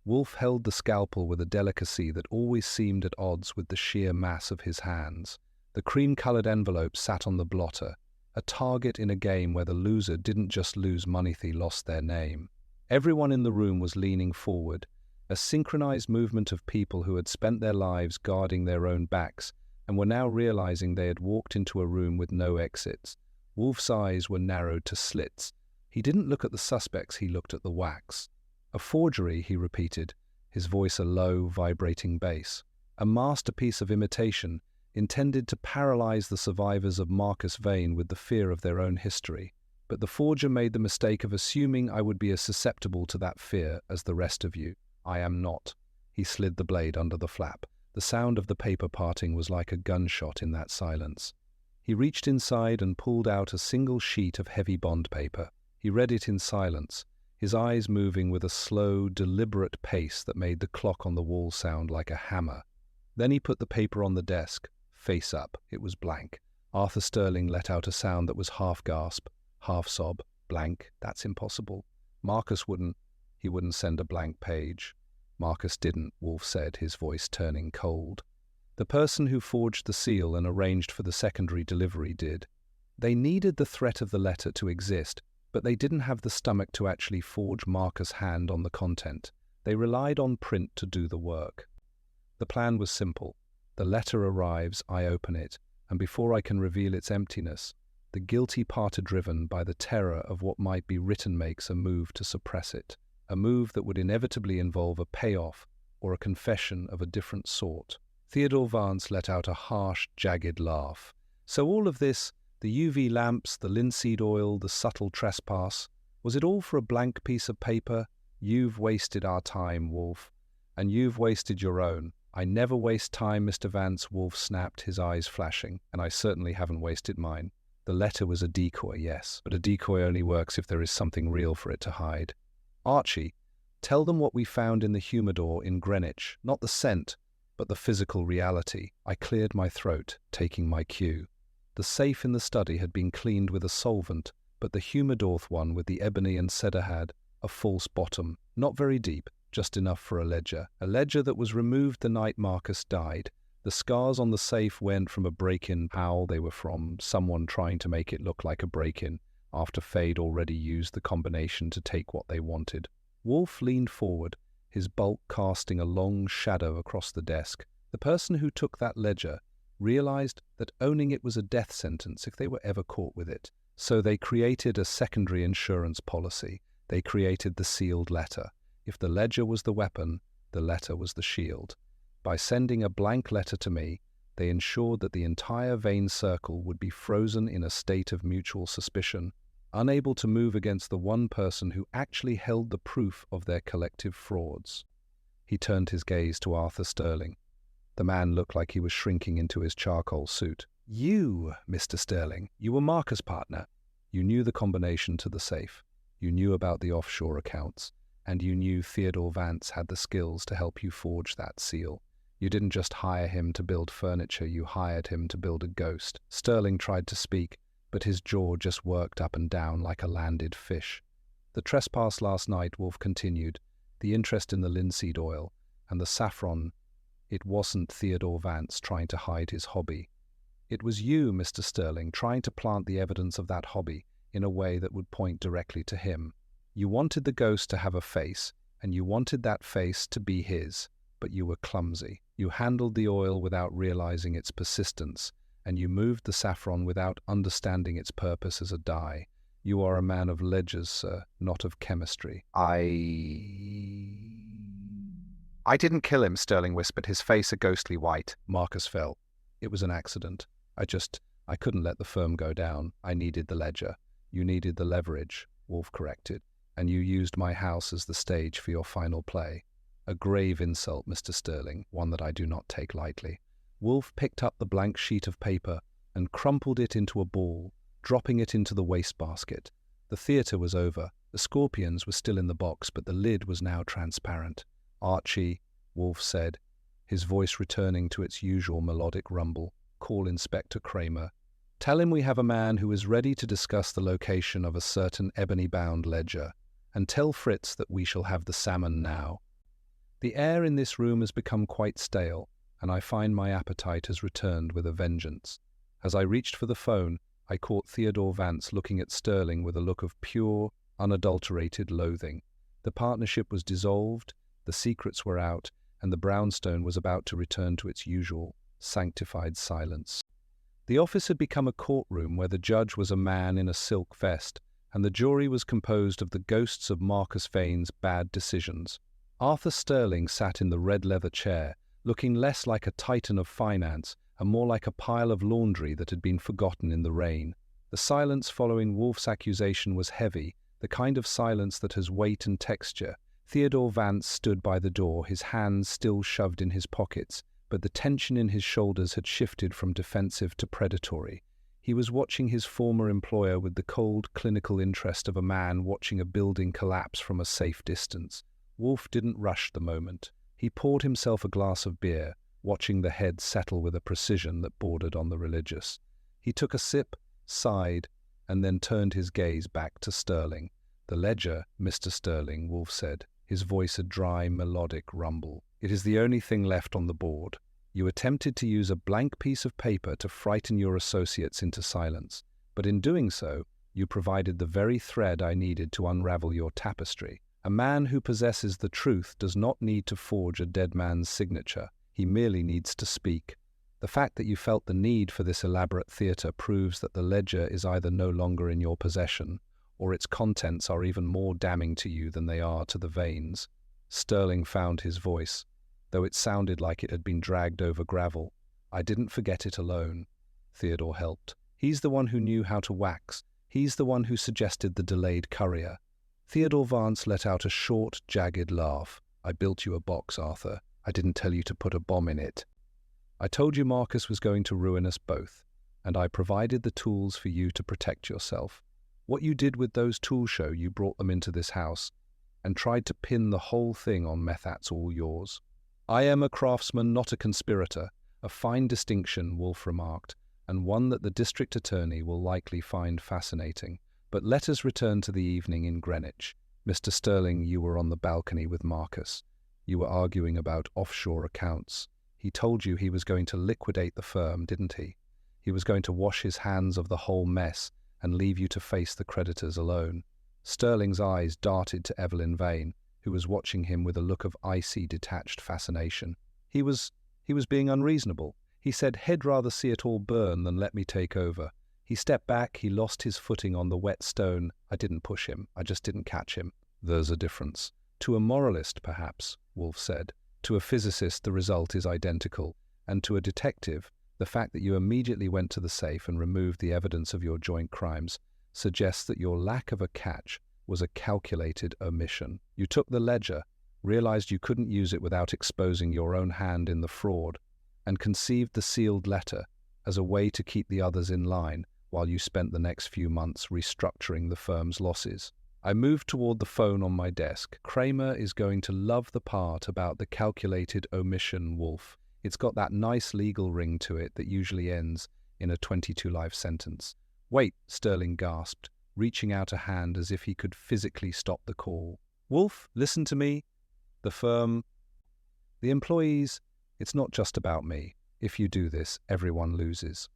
Wolfe held the scalpel with a delicacy that always seemed at odds with the sheer mass of his hands. The cream-colored envelope sat on the blotter, a target in a game where the loser didn't just lose money, they lost their name. Everyone in the room was leaning forward, a synchronized movement of people who had spent their lives guarding their own backs and were now realizing they had walked into a room with no exits. Wolfe's eyes were narrowed to slits. He didn't look at the suspects, he looked at the wax. A forgery, he repeated, his voice a low, vibrating bass. A masterpiece of imitation, intended to paralyze the survivors of Marcus Vane with the fear of their own history. But the forger made the mistake of assuming I would be as susceptible to that fear as the rest of you. I am not. He slid the blade under the flap. The sound of the paper parting was like a gunshot in that silence. He reached inside and pulled out a single sheet of heavy bond paper. He read it in silence, his eyes moving with a slow, deliberate pace that made the clock on the wall sound like a hammer. Then he put the paper on the desk, face up. It was blank. Arthur Sterling let out a sound that was half gasp, half sob. Blank? That's impossible. Marcus wouldn't send a blank page. Marcus didn't, Wolfe said, his voice turning cold. The person who forged the seal and arranged for the secondary delivery did. They needed the threat of the letter to exist, but they didn't have the stomach to actually forge Marcus' hand on the content. They relied on print to do the work. The plan was simple. The letter arrives, I open it, and before I can reveal its emptiness, the guilty party driven by the terror of what might be written makes a move to suppress it, a move that would inevitably involve a payoff or a confession of a different sort. Theodore Vance let out a harsh, jagged laugh. So all of this, the UV lamps, the linseed oil, the subtle trespass, was it all for a blank piece of paper? You've wasted our time, Wolfe, and you've wasted your own. I never waste time, Mr. Vance, Wolfe snapped, his eyes flashing, and I certainly haven't wasted mine. The letter was a decoy, yes, but a decoy only works if there is something real for it to hide. Archie, tell them what we found in the humidor in Greenwich, not the scent, but the physical reality. I cleared my throat, taking my cue. The safe in the study had been cleaned with a solvent, but the humidor one with the ebony and cedar had a false bottom, not very deep, just enough for a ledger that was removed the night Marcus died. The scars on the safe went from a break-in, how they were from someone trying to make it look like a break-in, after Fade already used the combination to take what they wanted. Wolfe leaned forward, his bulk casting a long shadow across the desk. The person who took that ledger realized that owning it was a death sentence if they were ever caught with it. So they created a secondary insurance policy. They created the sealed letter. If the ledger was the weapon, the letter was the shield. By sending a blank letter to me, they ensured that the entire Vane circle would be frozen in a state of mutual suspicion, unable to move against the one person who actually held the proof of their collective frauds. He turned his gaze to Arthur Sterling. The man looked like he was shrinking into his charcoal suit. You, Mr. Sterling, you were Marcus' partner. You knew the combination to the safe. You knew about the offshore accounts. And you knew Theodore Vance had the skills to help you forge that seal. You didn't just hire him to build furniture, you hired him to build a ghost. Sterling tried to speak, but his jaw just worked up and down like a landed fish. The trespass last night, Wolfe continued, the interest in the linseed oil, and the saffron. It wasn't Theodore Vance trying to hide his hobby. It was you, Mr. Sterling, trying to plant the evidence of that hobby in a way that would point directly to him. You wanted the ghost to have a face, and you wanted that face to be his, but you were clumsy. You handled the oil without realizing its persistence, and you moved the saffron without understanding its purpose as a dye. You are a man of ledgers, sir, not of chemistry. I didn't kill him, Sterling whispered, his face a ghostly white. Marcus fell. It was an accident. I couldn't let the firm go down. I needed the ledger. You needed the leverage, Wolfe corrected. And you used my house as the stage for your final play. A grave insult, Mr. Sterling, one that I do not take lightly. Wolfe picked up the blank sheet of paper and crumpled it into a ball, dropping it into the wastebasket. The theatre was over. The scorpions were still in the box, but the lid was now transparent. "Archie," Wolfe said, his voice returning to its usual melodic rumble, "call Inspector Cramer. Tell him we have a man who is ready to discuss the location of a certain ebony-bound ledger, and tell Fritz that we shall have the salmon now. The air in this room has become quite stale, and I find my appetite has returned with a vengeance." As I reached for the phone, I caught Theodore Vance looking at Sterling with a look of pure, unadulterated loathing. The partnership was dissolved, the secrets were out, and the brownstone was about to return to its usual, sanctified silence. The office had become a courtroom where the judge was a man in a silk vest, and the jury was composed of the ghosts of Marcus Vane's bad decisions. Arthur Sterling sat in the red leather chair, looking less like a titan of finance and more like a pile of laundry that had been forgotten in the rain. The silence following Wolfe's accusation was heavy, the kind of silence that has weight and texture. Theodore Vance stood by the door, his hands still shoved in his pockets, but the tension in his shoulders had shifted from defensive to predatory. He was watching his former employer with the cold, clinical interest of a man watching a building collapse from a safe distance. Wolfe didn't rush the moment. He poured himself a glass of beer, watching the head settle with a precision that bordered on the religious. He took a sip, sighed, and then turned his gaze back to Sterling. "The ledger, Mr. Sterling," Wolfe said, his voice a dry, melodic rumble. "It is the only thing left on the board. You attempted to use a blank piece of paper to frighten your associates into silence, but in doing so, you provided the very thread I needed to unravel your tapestry. A man who possesses the truth does not need to forge a dead man's signature. He merely needs to speak. The fact that you felt the need for this elaborate theatre proves that the ledger is either no longer in your possession, or its contents are even more damning to you than they are to the Vanes." Sterling found his voice, though it sounded like it had been dragged over gravel. "I didn't forget it alone." Theodore helped. "He's the one who knew how to wax. He's the one who suggested the delayed courier." Theodore Vance let out a short, jagged laugh. "I built you a box, Arthur. I didn't tell you to put a bomb in it. I told you Marcus was going to ruin us both, and I provided the tools for you to protect yourself. What you did with those tools show you brought them into this house, and tried to pin the whole thing on meth. That's all yours." "I am a craftsman, not a conspirator." "A fine distinction," Wolfe remarked, "and one that the district attorney will likely find fascinating. But let us return to the evening in Greenwich. Mr. Sterling, you were on the balcony with Marcus. You were arguing about offshore accounts. He told you he was going to liquidate the firm, didn't he? He was going to wash his hands of the whole mess and leave you to face the creditors alone." Sterling's eyes darted to Evelyn Vane, who was watching him with a look of icy, detached fascination. He was being unreasonable. He said he'd rather see it all burn than let me take over. He stepped back, he lost his footing on the wet stone. I didn't push him, I just didn't catch him. "There's a difference." "To a moralist, perhaps," Wolfe said. "To a physicist, the result is identical. And to a detective, the fact that you immediately went to the safe and removed the evidence of your joint crimes suggests that your lack of a catch was a calculated omission. You took the ledger, realized you couldn't use it without exposing your own hand in the fraud, and conceived the sealed letter as a way to keep the others in line while you spent the next few months restructuring the firm's losses." I moved toward the phone on my desk. "Cramer is going to love the part about the calculated omission, Wolfe. It's got that nice legal ring to it that usually ends in a 22-life sentence." "Wait," Sterling gasped, reaching out a hand as if he could physically stop the call. "Wolfe, listen to me. The firm, the employees, it's not just about me. If you do this, everyone loses."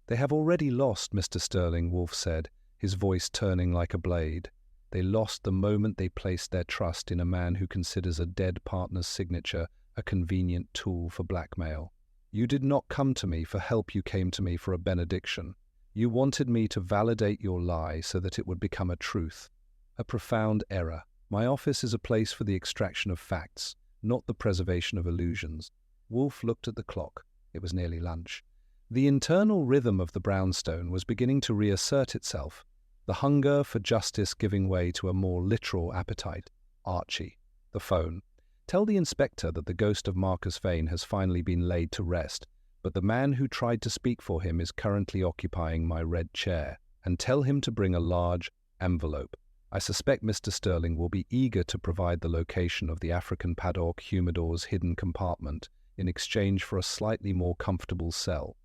"They have already lost, Mr. Sterling," Wolfe said, his voice turning like a blade. "They lost the moment they placed their trust in a man who considers a dead partner's signature a convenient tool for blackmail. You did not come to me for help, you came to me for a benediction. You wanted me to validate your lie so that it would become a truth. A profound error. My office is a place for the extraction of facts, not the preservation of illusions." Wolfe looked at the clock. It was nearly lunch. The internal rhythm of the brownstone was beginning to reassert itself, the hunger for justice giving way to a more literal appetite. "Archie." The phone. "Tell the inspector that the ghost of Marcus Vane has finally been laid to rest, but the man who tried to speak for him is currently occupying my red chair. And tell him to bring a large, Envelope. I suspect Mr. Sterling will be eager to provide the location of the African paddock humidor's hidden compartment in exchange for a slightly more comfortable cell.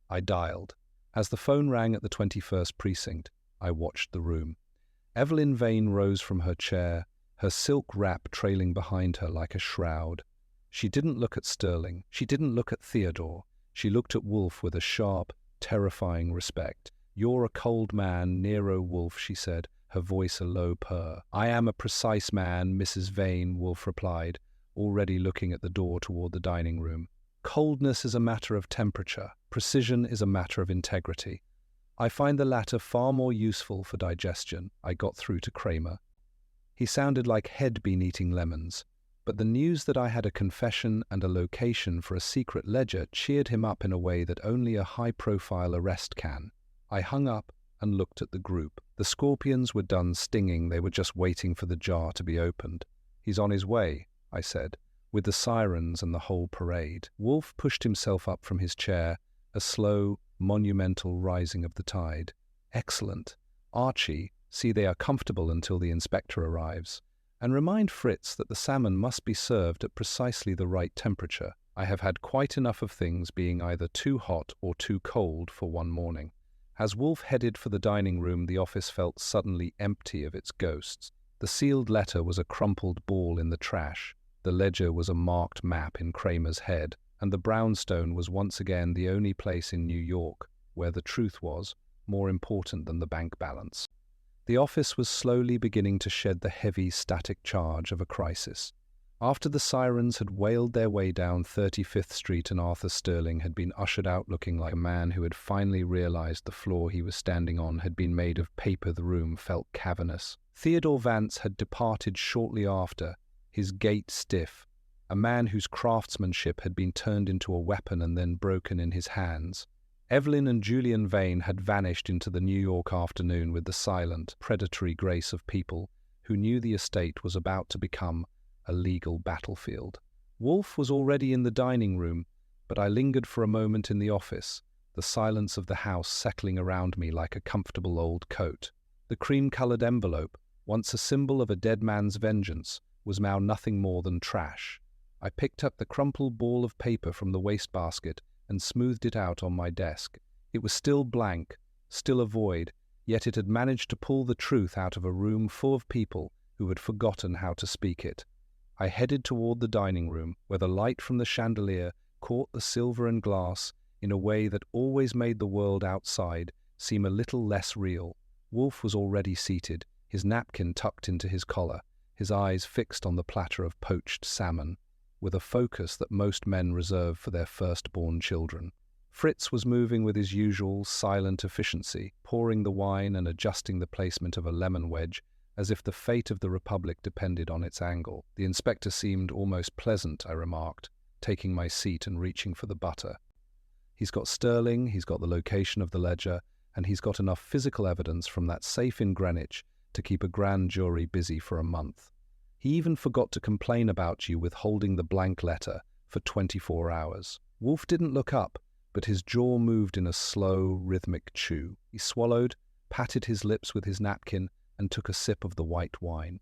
I dialed. As the phone rang at the 21st precinct, I watched the room. Evelyn Vane rose from her chair, her silk wrap trailing behind her like a shroud. She didn't look at Sterling. She didn't look at Theodore. She looked at Wolfe with a sharp, terrifying respect. "You're a cold man, Nero Wolfe," she said, her voice a low purr. "I am a precise man, Mrs. Vane," Wolfe replied, already looking at the door toward the dining room. "Coldness is a matter of temperature. Precision is a matter of integrity. I find the latter far more useful for digestion." I got through to Cramer. He sounded like he'd been eating lemons, but the news that I had a confession and a location for a secret ledger cheered him up in a way that only a high-profile arrest can. I hung up and looked at the group. The scorpions were done stinging. They were just waiting for the jar to be opened. "He's on his way," I said, "with the sirens and the whole parade." Wolfe pushed himself up from his chair, a slow, monumental rising of the tide. "Excellent. Archie, see they are comfortable until the inspector arrives. And remind Fritz that the salmon must be served at precisely the right temperature. I have had quite enough of things being either too hot or too cold for one morning." As Wolfe headed for the dining room, the office felt suddenly empty of its ghosts. The sealed letter was a crumpled ball in the trash. The ledger was a marked map in Cramer's head, and the brownstone was once again the only place in New York where the truth was more important than the bank balance. The office was slowly beginning to shed the heavy, static charge of a crisis. After the sirens had wailed their way down 35th Street and Arthur Sterling had been ushered out looking like a man who had finally realized the floor he was standing on had been made of paper, the room felt cavernous. Theodore Vance had departed shortly after, his gait stiff, a man whose craftsmanship had been turned into a weapon and then broken in his hands. Evelyn and Julian Vane had vanished into the New York afternoon with the silent, predatory grace of people who knew the estate was about to become a legal battlefield. Wolfe was already in the dining room, but I lingered for a moment in the office, the silence of the house settling around me like a comfortable old coat. The cream-colored envelope, once a symbol of a dead man's vengeance, was now nothing more than trash. I picked up the crumpled ball of paper from the wastebasket and smoothed it out on my desk. It was still blank, still a void, yet it had managed to pull the truth out of a room full of people who had forgotten how to speak it. I headed toward the dining room, where the light from the chandelier caught the silver and glass in a way that always made the world outside seem a little less real. Wolfe was already seated, his napkin tucked into his collar, his eyes fixed on the platter of poached salmon, with a focus that most men reserve for their firstborn children. Fritz was moving with his usual silent efficiency, pouring the wine and adjusting the placement of a lemon wedge, as if the fate of the Republic depended on its angle. The inspector seemed almost pleasant, I remarked, taking my seat and reaching for the butter. "He's got Sterling, he's got the location of the ledger, and he's got enough physical evidence from that safe in Greenwich to keep a grand jury busy for a month. He even forgot to complain about you withholding the blank letter for 24 hours. Wolfe didn't look up, but his jaw moved in a slow, rhythmic chew. He swallowed, patted his lips with his napkin, and took a sip of the white wine.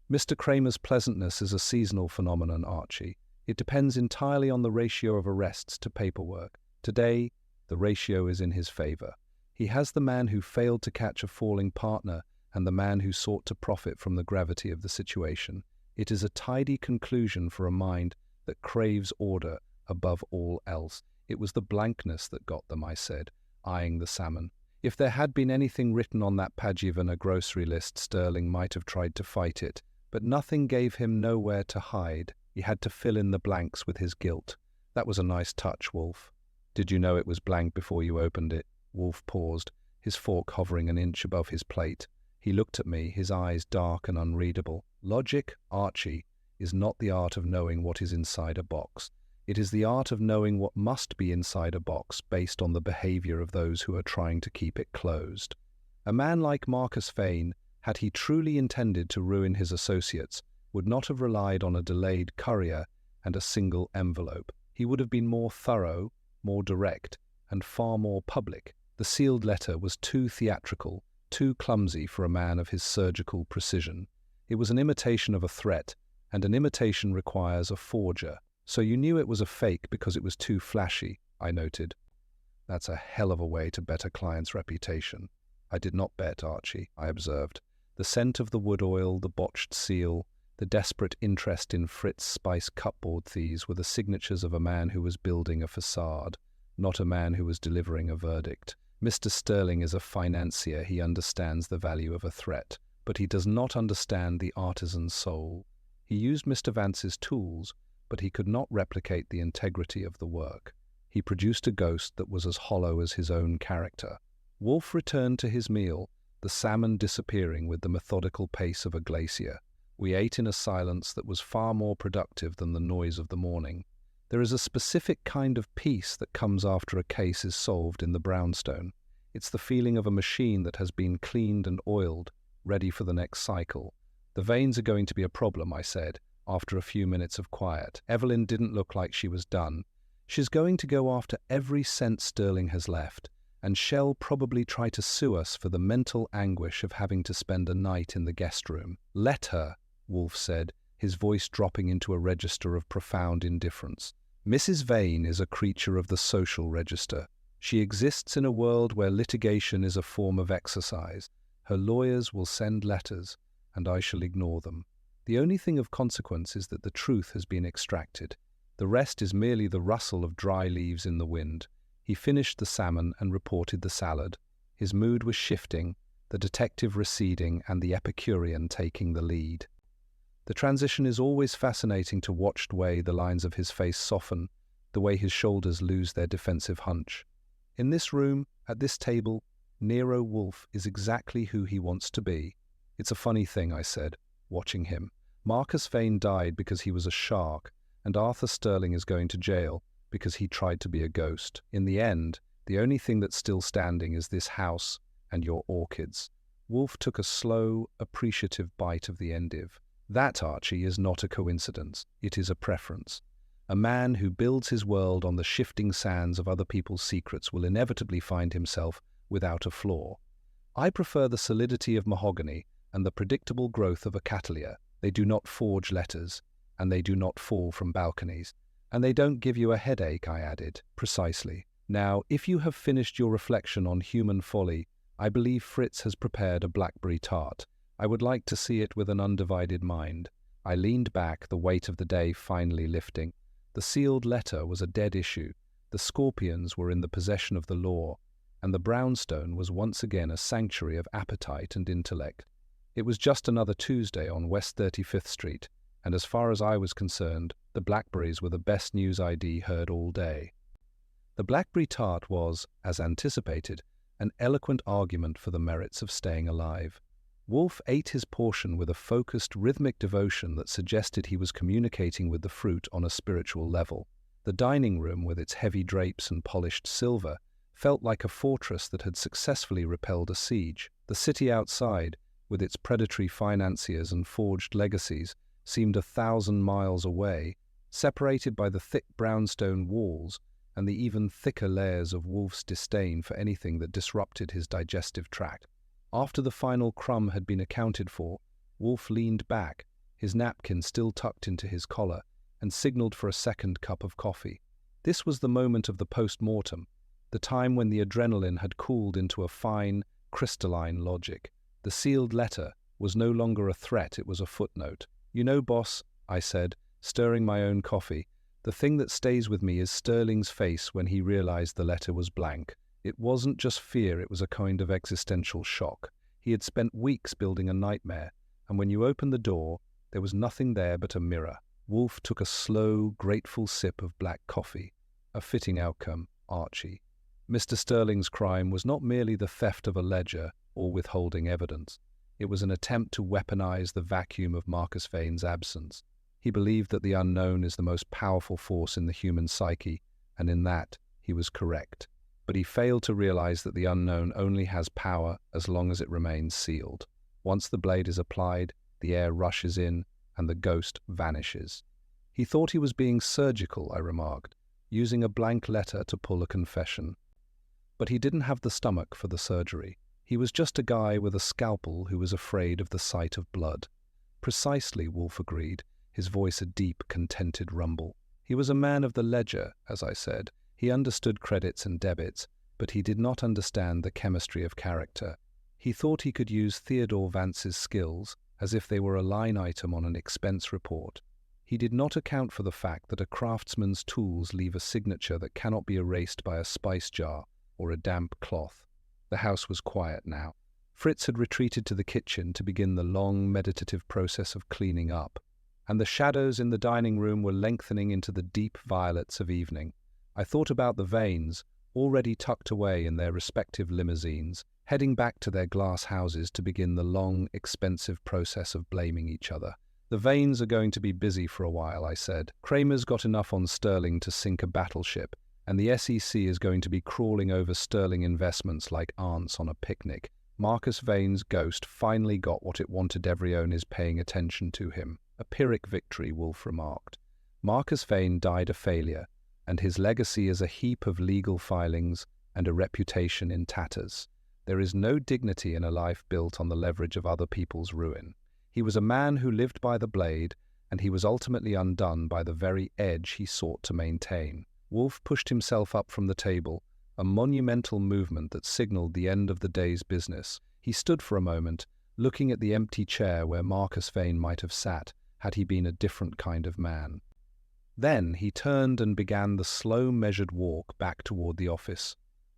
"Mr. Cramer's pleasantness is a seasonal phenomenon, Archie. It depends entirely on the ratio of arrests to paperwork. Today, the ratio is in his favor. He has the man who failed to catch a falling partner and the man who sought to profit from the gravity of the situation. It is a tidy conclusion for a mind that craves order above all else." "It was the blankness that got them," I said, eyeing the salmon. "If there had been anything written on that Pagivan grocery list, Sterling might have tried to fight it, but nothing gave him nowhere to hide. He had to fill in the blanks with his guilt." "That was a nice touch, Wolfe. Did you know it was blank before you opened it?" Wolfe paused, his fork hovering an inch above his plate. He looked at me, his eyes dark and unreadable. "Logic, Archie, is not the art of knowing what is inside a box. It is the art of knowing what must be inside a box based on the behavior of those who are trying to keep it closed. A man like Marcus Vane, had he truly intended to ruin his associates, would not have relied on a delayed courier and a single envelope. He would have been more thorough, more direct, and far more public. The sealed letter was too theatrical, too clumsy for a man of his surgical precision. It was an imitation of a threat, and an imitation requires a forger. So you knew it was a fake because it was too flashy, I noted. That's a hell of a way to bet a client's reputation. I did not bet, Archie, I observed. The scent of the wood oil, the botched seal, the desperate interest in Fritz Spice cupboard thieves were the signatures of a man who was building a facade, not a man who was delivering a verdict. Mr. Sterling is a financier. He understands the value of a threat, but he does not understand the artisan's soul. He used Mr. Vance's tools, but he could not replicate the integrity of the work. He produced a ghost that was as hollow as his own character. Wolfe returned to his meal, the salmon disappearing with the methodical pace of a glacier. We ate in a silence that was far more productive than the noise of the morning. There is a specific kind of peace that comes after a case is solved in the brownstone. It's the feeling of a machine that has been cleaned and oiled, ready for the next cycle. The veins are going to be a problem, I said, after a few minutes of quiet. Evelyn didn't look like she was done. She's going to go after every cent Sterling has left, and she'll probably try to sue us for the mental anguish of having to spend a night in the guest room. Let her, Wolfe said, his voice dropping into a register of profound indifference. Mrs. Vane is a creature of the social register. She exists in a world where litigation is a form of exercise. Her lawyers will send letters, and I shall ignore them. The only thing of consequence is that the truth has been extracted. The rest is merely the rustle of dry leaves in the wind. He finished the salmon and reported the salad. His mood was shifting, the detective receding and the Epicurean taking the lead. The transition is always fascinating to watch the way the lines of his face soften, the way his shoulders lose their defensive hunch. In this room, at this table, Nero Wolfe is exactly who he wants to be. It's a funny thing, I said, watching him. Marcus Vane died because he was a shark, and Arthur Sterling is going to jail because he tried to be a ghost. In the end, the only thing that's still standing is this house and your orchids. Wolfe took a slow, appreciative bite of the endive. That, Archie, is not a coincidence. It is a preference. A man who builds his world on the shifting sands of other people's secrets will inevitably find himself without a flaw. I prefer the solidity of mahogany and the predictable growth of a cataleya. They do not forge letters, and they do not fall from balconies. And they don't give you a headache, I added. Precisely. Now, if you have finished your reflection on human folly, I believe Fritz has prepared a blackberry tart. I would like to see it with an undivided mind. I leaned back, the weight of the day finally lifting. The sealed letter was a dead issue. The scorpions were in the possession of the law, and the brownstone was once again a sanctuary of appetite and intellect. It was just another Tuesday on West 35th Street, and as far as I was concerned, the blackberries were the best news I'd heard all day. The blackberry tart was, as anticipated, an eloquent argument for the merits of staying alive. Wolfe ate his portion with a focused, rhythmic devotion that suggested he was communicating with the fruit on a spiritual level. The dining room, with its heavy drapes and polished silver, felt like a fortress that had successfully repelled a siege. The city outside, with its predatory financiers and forged legacies, seemed 1,000 miles away, separated by the thick brownstone walls and the even thicker layers of Wolfe's disdain for anything that disrupted his digestive tract. After the final crumb had been accounted for, Wolfe leaned back, his napkin still tucked into his collar, and signaled for a second cup of coffee. This was the moment of the post-mortem, the time when the adrenaline had cooled into a fine, crystalline logic. The sealed letter was no longer a threat, it was a footnote. "You know, boss," I said, stirring my own coffee, "the thing that stays with me is Sterling's face when he realized the letter was blank. It wasn't just fear, it was a kind of existential shock. He had spent weeks building a nightmare, and when you opened the door, there was nothing there but a mirror." Wolfe took a slow, grateful sip of black coffee. A fitting outcome, Archie. Mr. Sterling's crime was not merely the theft of a ledger or withholding evidence. It was an attempt to weaponize the vacuum of Marcus Vane's absence. He believed that the unknown is the most powerful force in the human psyche, and in that he was correct. But he failed to realize that the unknown only has power as long as it remains sealed. Once the blade is applied, the air rushes in, and the ghost vanishes. He thought he was being surgical, I remarked, using a blank letter to pull a confession. But he didn't have the stomach for the surgery. He was just a guy with a scalpel who was afraid of the sight of blood. Precisely, Wolfe agreed, his voice a deep, contented rumble. He was a man of the ledger, as I said. He understood credits and debits, but he did not understand the chemistry of character. He thought he could use Theodore Vance's skills as if they were a line item on an expense report. He did not account for the fact that a craftsman's tools leave a signature that cannot be erased by a spice jar or a damp cloth. The house was quiet now. Fritz had retreated to the kitchen to begin the long, meditative process of cleaning up, and the shadows in the dining room were lengthening into the deep violets of evening. I thought about the Vanes, already tucked away in their respective limousines, heading back to their glass houses to begin the long, expensive process of blaming each other. The Vanes are going to be busy for a while, I said. Cramer's got enough on Sterling to sink a battleship, and the SEC is going to be crawling over Sterling investments like ants on a picnic. Marcus Vane's ghost finally got what it wanted. Everyone is paying attention to him. A Pyrrhic victory, Wolfe remarked. Marcus Vane died a failure, and his legacy is a heap of legal filings and a reputation in tatters. There is no dignity in a life built on the leverage of other people's ruin. He was a man who lived by the blade, and he was ultimately undone by the very edge he sought to maintain. Wolfe pushed himself up from the table, a monumental movement that signaled the end of the day's business. He stood for a moment, looking at the empty chair where Marcus Vane might have sat had he been a different kind of man. Then he turned and began the slow, measured walk back toward the office.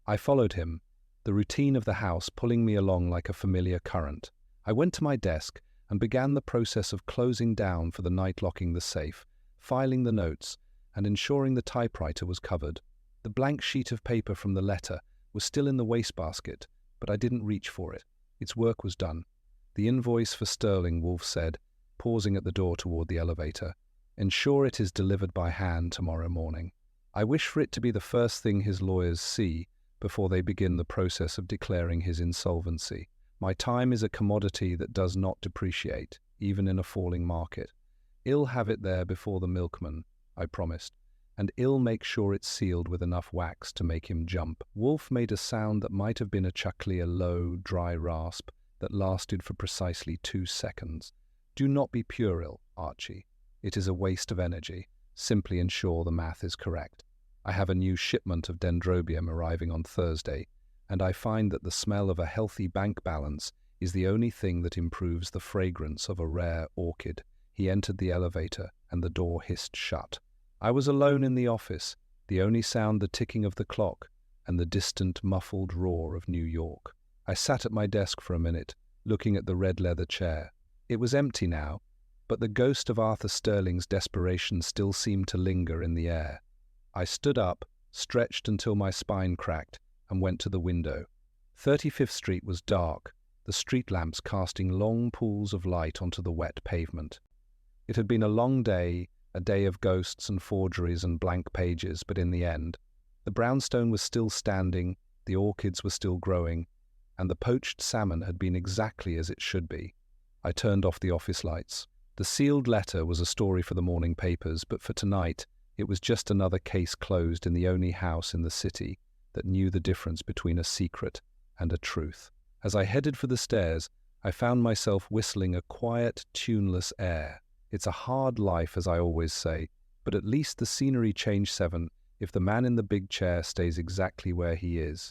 I followed him, the routine of the house pulling me along like a familiar current. I went to my desk and began the process of closing down for the night, locking the safe, filing the notes, and ensuring the typewriter was covered. The blank sheet of paper from the letter was still in the wastebasket, but I didn't reach for it. Its work was done. The invoice for Sterling, Wolfe said, pausing at the door toward the elevator. Ensure it is delivered by hand tomorrow morning. I wish for it to be the first thing his lawyers see before they begin the process of declaring his insolvency. My time is a commodity that does not depreciate, even in a falling market. I'll have it there before the milkman, I promised, and I'll make sure it's sealed with enough wax to make him jump. Wolfe made a sound that might have been a chuckly, a low, dry rasp that lasted for precisely 2 seconds. Do not be puerile, Archie. It is a waste of energy. Simply ensure the math is correct. I have a new shipment of dendrobium arriving on Thursday, and I find that the smell of a healthy bank balance is the only thing that improves the fragrance of a rare orchid. He entered the elevator, and the door hissed shut. I was alone in the office, the only sound the ticking of the clock and the distant, muffled roar of New York. I sat at my desk for a minute, looking at the red leather chair. It was empty now, but the ghost of Arthur Sterling's desperation still seemed to linger in the air. I stood up, stretched until my spine cracked, and went to the window. 35th Street was dark, the street lamps casting long pools of light onto the wet pavement. It had been a long day, a day of ghosts and forgeries and blank pages, but in the end, the brownstone was still standing, the orchids were still growing, and the poached salmon had been exactly as it should be. I turned off the office lights. The sealed letter was a story for the morning papers, but for tonight, it was just another case closed in the only house in the city that knew the difference between a secret and a truth. As I headed for the stairs, I found myself whistling a quiet, tuneless air. It's a hard life, as I always say, but at least the scenery changed 7 if the man in the big chair stays exactly where he is.